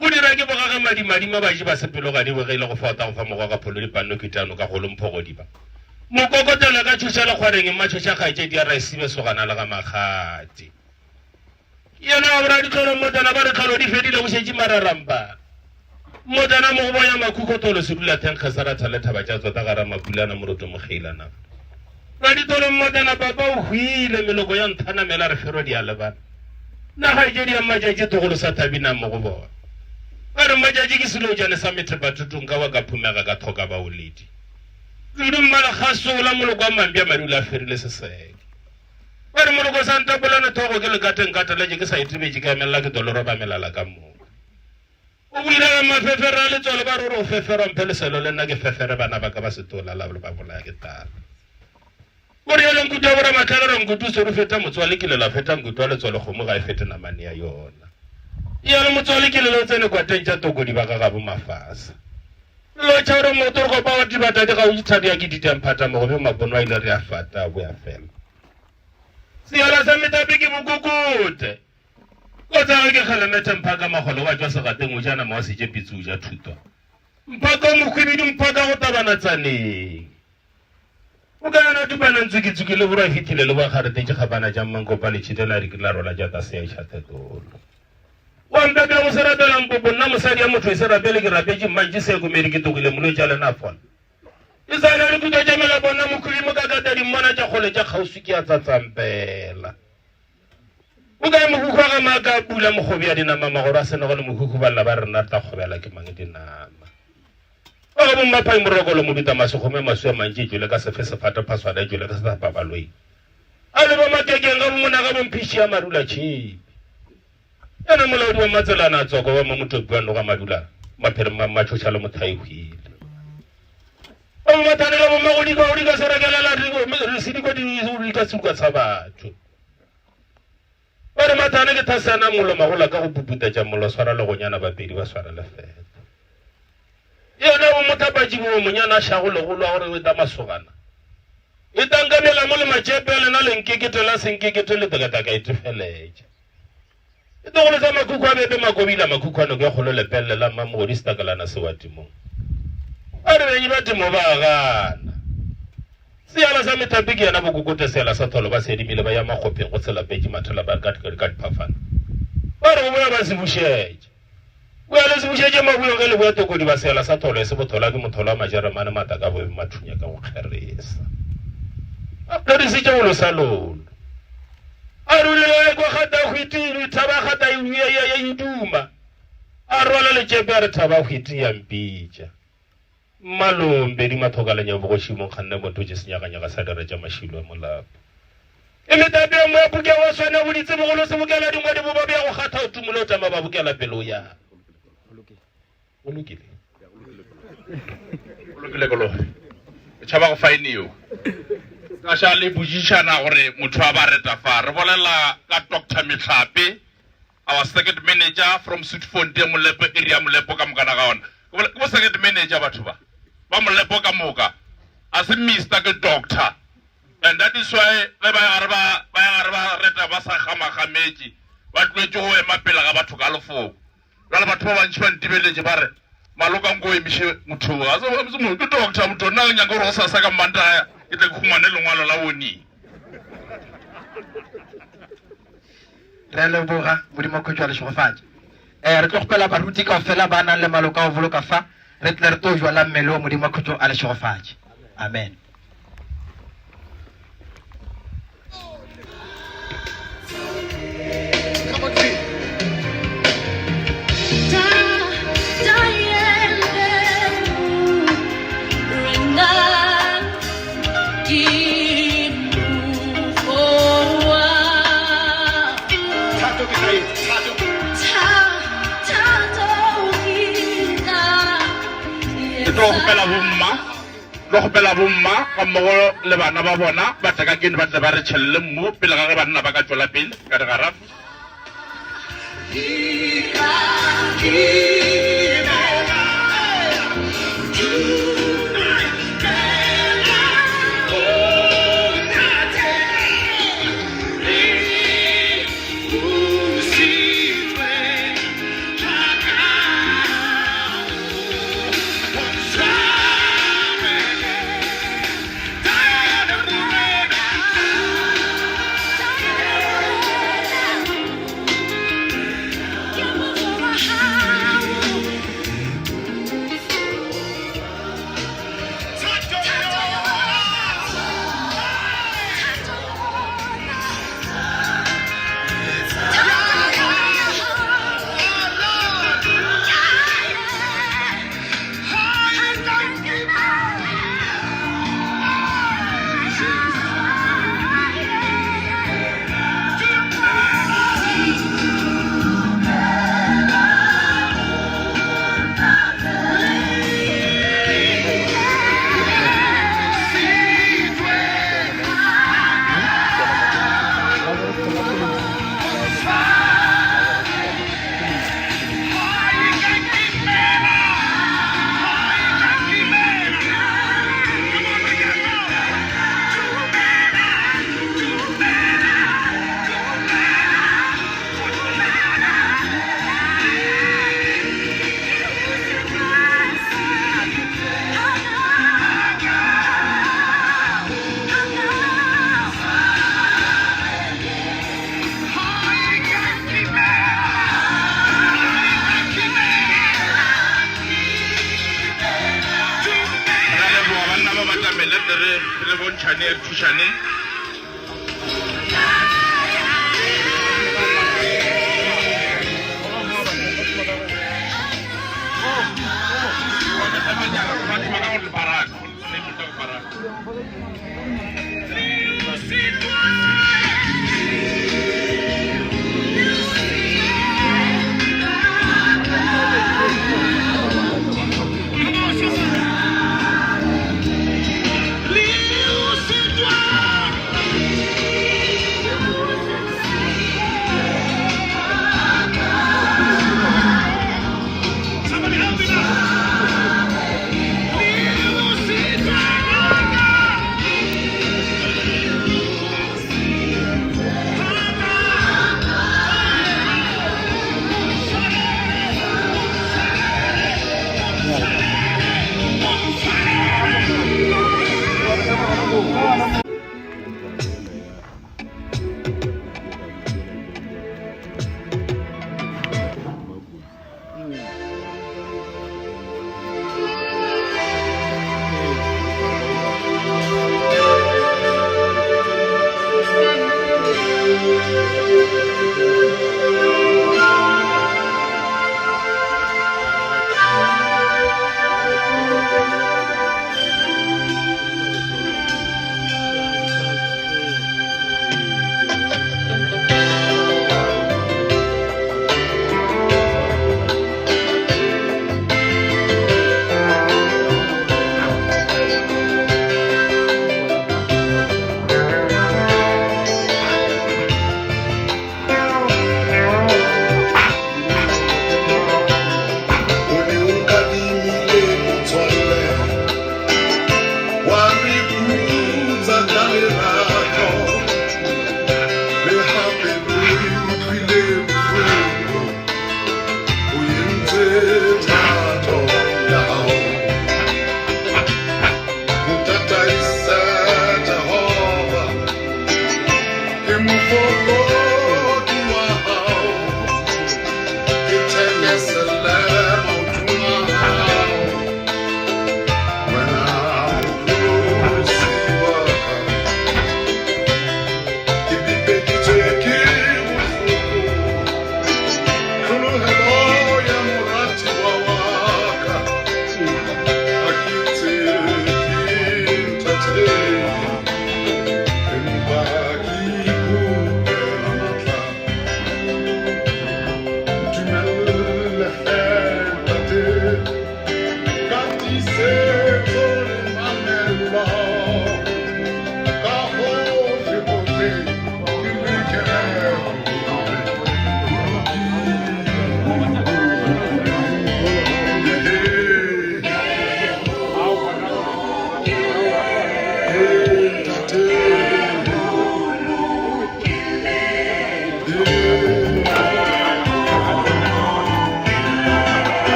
o dira ke bogage madimadima ba je ba sepelo ga di bogeile go fata go fa mogwa ka pholo dipanno kitano ka golo mphogodiba mokokotela ka tšhoša lekgwareng matšhoša kgaetše di a raesibe sogana le ga makgati yena wa bora ditlolo mmotana ba re tlhalo di fedile go šetše mararampa mmotana mo go boya makhukotolo sedula thenkgesa ra thalethaba tša tsota gara mapulana moroto mogeilana ba ditolo mmotana papa o hwile meloko ya nthanamela re ferwa di a lebana na gaetše di ya matšatši togolo sa thabina mo go bona ba re matšatši ke selo jane sa methepathutong ka wa ka phumega ka thoka baoledi Zulu mala khasola moloko a mambia madula ferile seseke ba re moloko sa ntapolana thogo ke lekateng katela je ke sa itebetše ka emela ke doloro ba melala ka moka o buile ga mafefere a letswalo ba re o fefere mphe leselo le nna ke fefere bana ba ka ba setola la ba bolaya ke tala gore yele nkutu ya bora matlhalero nkutu se re feta motswale ke lela feta nkutu wa letswalo kgomo ga e fete namane ya yona yele motswale ke lela o tsene kwa teng tša tokodi ba ka ga bo mafasa lo tšhaore motor go ba wa dibatadi ga o ithadi ya ke ditemphata mo go be mapono a ile re a fata bo ya fela seala sa metape ke bokokote o tsage ke kgalemete mphaka magolo wa tšwa segateng o jana ma wa setse pitse o ja thuto mphaka mokhwibidi mphaka go tabana tsaneng o ka yana tupana ntsukitsuki le borwa fitlhile le boa kgareteng kgapana ja mmankopa le tšhitela re ke la rola jata se ya išhathetolo wa mpeke go se rapelang popo nna mosadi ya motho e se rapele ke rapetše mmantše se komedi ke tokile moloi tša lena fona e sa na le kuta tšamela bona mokhwidi mo ka kata dimmona tša kgole tša kgauswi ke a tsatsampela o ka ye mokhukhu ga maaka a pula mokgobi ya dinama magoro a senego le mokhukhu ba lla ba rena re tla kgobela ke mange dinama ba ga bommaphai morokolo moduta masekgome maswi a mantše e tswele ka sefe sefata phaswana e tswele ka setapa baloi a le bomakekeng ga bomona ga bomphiši ya marula tšhipi ena molaodi wa matselana a tswako wa mamotopiwano ga madula maphele matšhošhale mothai hwile o mathanela bomagodika ka serekelela sediko di ka suka sa batho ba re mathane ke thasana molomagola ka go puputetša molo swara le gonyana bapedi ba swara lefeta yona o mothapatši bo monyana a šago legolo a gore o eta masogana e tankamela mo le matšepele na lenkeketela senkekete le tekataka e tefeletša e tegolo tsa makhukhu a bebe makobila makhukhwane ke kgolo lepelle la mamogodi setakalana se wa timong a re benyi ba timo ba gana seala sa methapi ke yana bokokote seala sa tholo ba sedimile ba ya makgopeng go tselapetše mathela ba ka diphafana ba re go boya ba se bušetše boya le se bušetše mabuyo ge le boya tokodi ba seala sa tholo e se bothola ke motholo wa majeremane mataka bobe mathunya ka go kgeresa a kgerisitše golo sa lolo a rulele kwa gata hwitile thaba gata ya iduma a rwala letšepe a re thaba hwiti ya mpitša malombe di mathokalanya bogošimo kganne motho tše senyaganyaga sa dira tša mašilo a molapo e metape ya moapuke wa swana go ditse bogolo se bokela dingwadi bo ba bja go kgatha o tumole o tama ba bokela pelo ya o lokile kologe o tšhaba go faineo ka sha le bojišana gore motho a ba reta fa re bolela ka Dr. Mitlape, our second manager from Sweetfontein Molepo area Molepo ka mokana ga ona ke bo second manager batho ba Molepo ka moka as Mr. ke doctor, and that is why ba ba reta ba sa gamagametsi ba tlwetse go ema pele ga batho ka lefoko la batho ba bantši ba ntibeletse ba re maloka ngo emishe motho a se mo ke doctor motho nna nya go rosa sa ka mantaya ke tle go khumane lengwalo la boni re le boga modimo khotšwa le shogofatša re tlo gopela baruti ka fela ba nang le maloka go boloka fa re tle re tlo jwala mmele o modimo khotšwa a le shogofatša amen lo gopela bomma ga mmogo le bana ba bona ba tla ka kene ba tle ba re tšhelele mmu pele ga ge banna ba ka tswela pele ka digarafe re bontšhane re thušane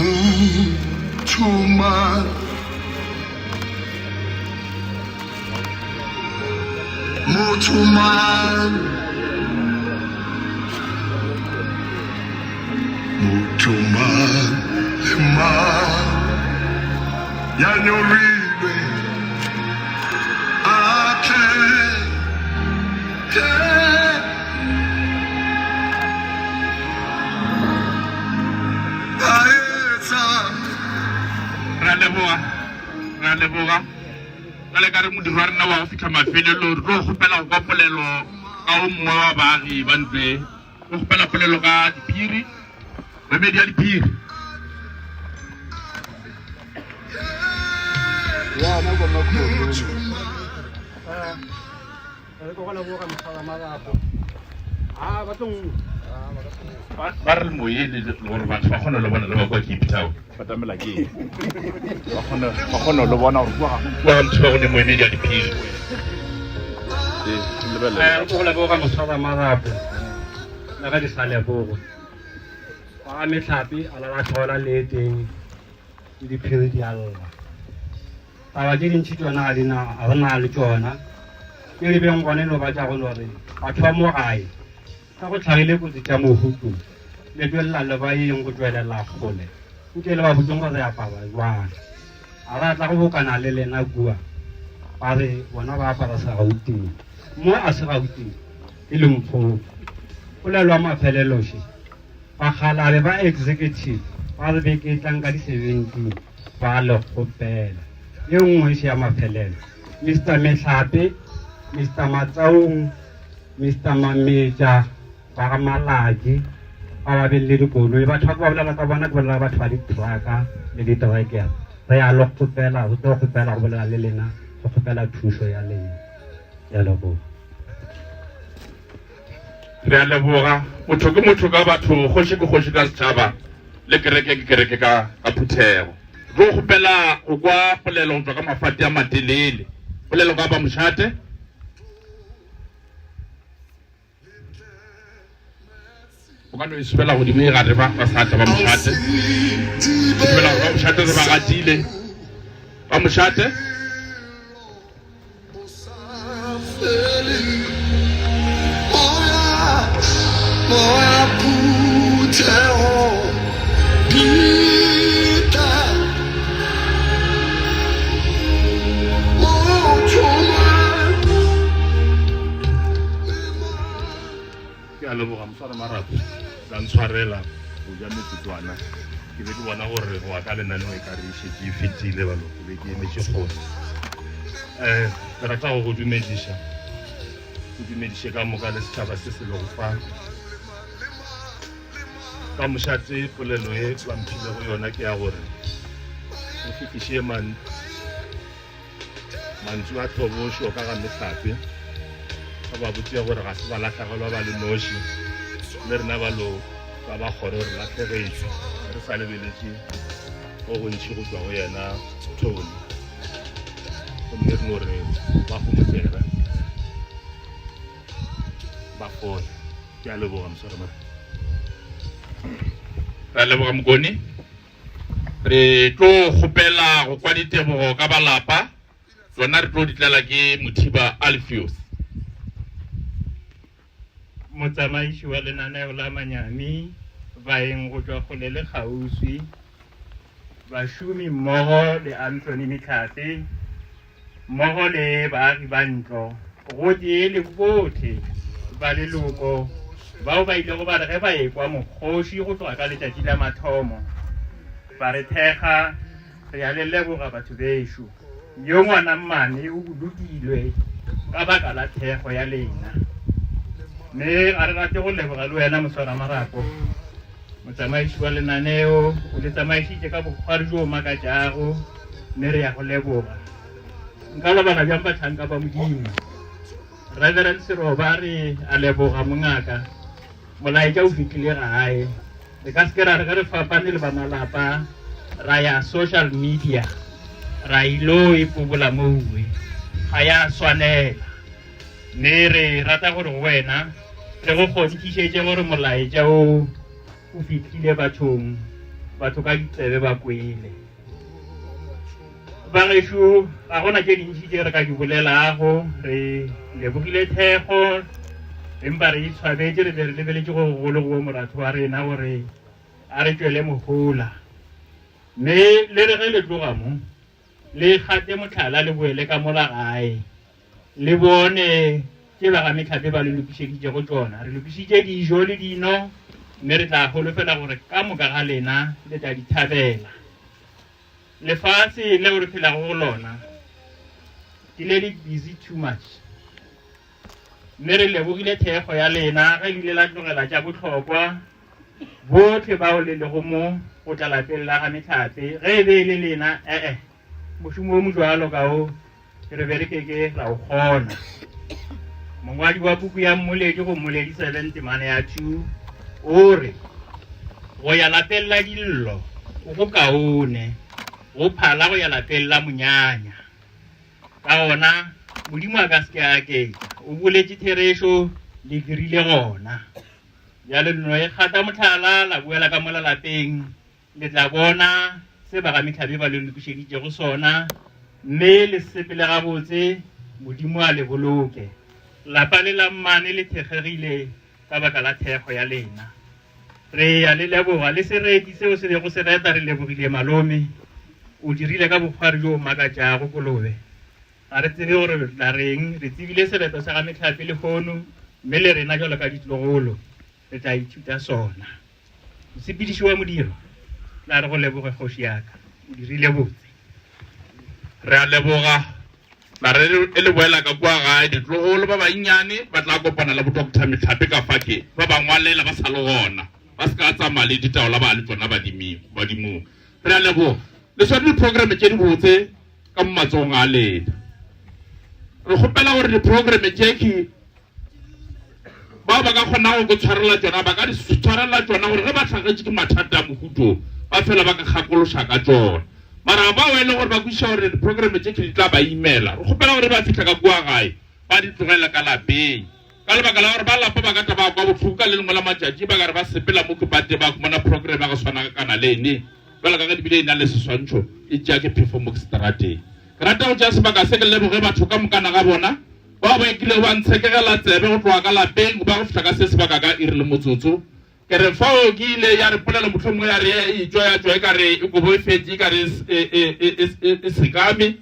Mutuman Mutuman Mutuman Lema Yanyoribe Ake Ra leboga le ka re modiro wa rena wa go fitlha mafelelo re tlo gopela go ka polelo ka o mongwe wa baagi ba ntse o gopela polelo ka diphiri remedi ya diphiri ba re moyele gore batho ba kgona le bona le ba kwa Cape Town batamela ke ba kgona le bona gore kwa motho ba go ne moemedi ya diphiri go leboga motshwara marapo la ka di sa lebogo ba metlhapi a la thola le teng le diphiri di a lla taba di dintsi tsona ga dina a rena le tsona ke le beng gone no ba tja go re batho ba mo gae ka go tlhagile kotsi tša mohutu le tswelela le ba yeng go tswelela kgole nke le ba botseng gore ya apara jwana a ra tla go bokana le lena kua ba re bona ba apara sa gauteng mo a se gauteng e le mpho polelwa mafeleloše bagalabe ba executive ba re beke tlang ka di-17 ba le kgopela ye nngwe se ya mafelelo Mr. Mehlape, Mr. Matsaung, Mr. Mameja, ba ga Maladi ba ba belle dikoloi batho ba bolela ka bona ke bolela batho ba di-trucka le di-tracker re ya lo kgopela go tlo kgopela go bolela le lena go kgopela thuso ya lena ya leboga re a leboga motho ke motho ka batho kgoši ke kgoši ka setšhaba le kereke ke kereke ka phuthego re go kgopela go kwa polelo go tswa ka mafate a matelele polelo ka ba mošate o ka no e sepela godimo e gare ba sa tla ba mošate sepela ba mošate re ba gatile ba mošate Moya puteo Pita ke a leboga mosware marapo la ntshwarela go ja metsotswana ke be ke bona gore go ya ka lenaneo e ka re šetse e fetile baloko be ke emetše kgone ke rata go go dumediša ka moka le setšhaba se se lego fa ka mošate polelo e bamphile go yona ke ya gore o fikiše mantswe a thobošo ka ga mehlape ba ba botse gore ga se ba latlhagelwa ba le noši mme rena ba ba kgore gore latlhegetse re sa lebeletse go gontšhi go tswa go yena Tony gomme re no re ba gomotsega ba fole ke a leboga moswaramare ra leboga Mokone re tlo kgopela go kwa ditebogo ka balapa tsona re tlo di tlela ke Mothiba Alfios motsamaiši wa lenaneo la manyami baeng go tswa kgole le kgauswi bašomi mmogo le Anthony Mitlhape mmogo le baagi ba ntlo go tee le botlhe ba leloko bao ba ile go ba re ge ba ekwa mokgoši go tloga ka letšatši la mathomo ba re thekga re ya le leboga batho bešo yo ngwana mmane o bolokilwe ka baka la thekgo ya lena mme a re rate go leboga le wena Moswaramarapo motsamaiši wa lenaneo o le tsamaišitše ka bokgwari jo makatšago mme re ya go leboga nka lebala bjang batlhanka ba Modimo Reverend Seroba re a leboga mongaka molaetša o fitlhile gae le ka seke ra re ge re fapane le ba malapa ra ya social media ra ilo ipobola moue ga ya swanela mme re rata gore go wena re go kgodikišetše gore molaetša o fitlhile batho ka ditsebe ba kwele bagešo ga gona tše dintši tše re ka di bolelago re lebogile thekgo empa re itshwabetse re be re lebeletše go golo go moratho wa rena gore a re tšwele mogola mme le re ge le tloga mo le gate motlhala le boele ka mola gae le bone ke ba ga Metlhape ba le lokišeditše go tsona re lokišitše dijo le dino mme re tla holofela gore ka moka ga lena le tla di thabela lefatshe leo re phelago go lona ke le busy too much mme re lebogile thekgo ya lena ge le ile la tlogela tša bohlokwa botlhe bao le lego mo go tla lapeng la ga Metlhape ge e be le lena mošomo o mojwalo kao re be re keke ra o kgona mongwadi wa puku ya mmoledi go mmoledi 7 temane ya 2 o re go ya lapeng la dillo o go kaone go phala go ya lapeng la monyanya ka ona Modimo a ka seke a ketša o boletše therešo le dirile gona bjale leno e kgata motlhala la boela ka mola lapeng le tla bona se ba ga Metlhape ba le lokišeditše go sona mme le sepele gabotse Modimo a le boloke lapa le la mmane le thekgegile ka baka la thekgo ya lena re ya le leboga le sereti seo se bego se reta re lebogile malome o dirile ka bokgwari jo makatšago Kolobe ga re tsebe gore re tla reng re tsebile sereto sa ga Metlhape le fono mme le rena jalo ka ditlogolo re tla ithuta sona mosepediši wa modiro la re go leboge kgoši yaka o dirile botse re a leboga la re e le boela ka kwa gae ditlogolo ba bannyane ba tla kopana le Dr. Metlhape ka fake ba ba ngwalela ba sa le gona ba se ka tsamaya le ditaola ba le tsona badimong re a leboga le sware diprograme tše di botse ka matsogong a lena re kgopela gore diprograme tše ke bao ba ka kgonago go tshwarela tsona ba ka di tshwarela tsona gore ge ba tlhagetše ke mathata a mohuto ba fela ba ka kgakološa ka tsona mara ba wele gore ba kweša gore diprograme tše ke di tla ba imela re kgopela gore ba fitlha ka kua gae ba di tlogela ka lapeng ka lebaka la gore ba lapa ba ka tla ba kwa botlhoko ka le lengwe la matšatši ba ka re ba sepela mo kepate ba khumana programe a go swana kana le ene jalo ka dibile e na le seswantšho e tšea ke phefo mo seterateng ke rata go tšea sebaka se ke leboge batho ka mokana ga bona ba ba ekile ba ntshekegela tsebe go tloga ka lapeng ba go fihla ka se sebaka ka iri le motsotso ke re fao ke ile ya re polela mohlomongwe ya re e tswa ya tswa e ka re e kobo e fetse e ka re e sekame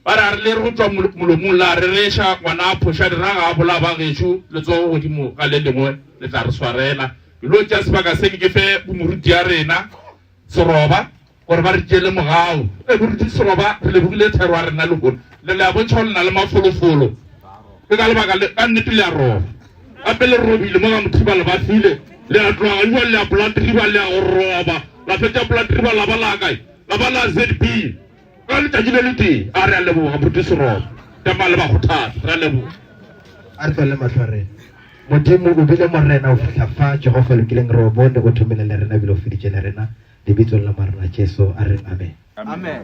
ba re a re le re go tswa molomong la re reša ngwana a phoša diraga a bola ba gešo le tsogo godimo ga le lengwe le tla re swarela ilo tšea sebaka se ke fe bomoruti ya rena Seroba gore ba re tšele mogao boruti Seroba re lebogile thero a rena le gone le le a bontšha go lena le mafolofolo ke ka lebaka ka nnete le a roba gape le robile mo ga Mothiba le ba file le a tloga jwa le a Blood River le a go roba la fetša Blood River la ba la kae la ba la ZB ka letšatši le le tee a re a leboga moruti seroba temale ba go thata re a leboga a re felele matlho a rena modimo o bile morena o fitlha fa jehova lokileng re o bone o thomile le rena bile o feditše le rena lebitsong la marena jesu a reng amen Amen.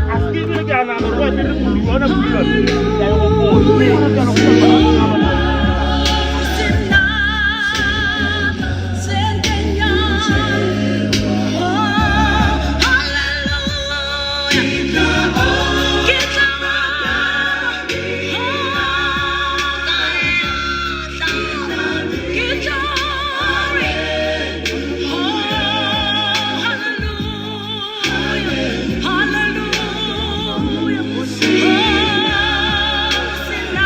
Asli ni jangan orang orang ni pun orang pun orang pun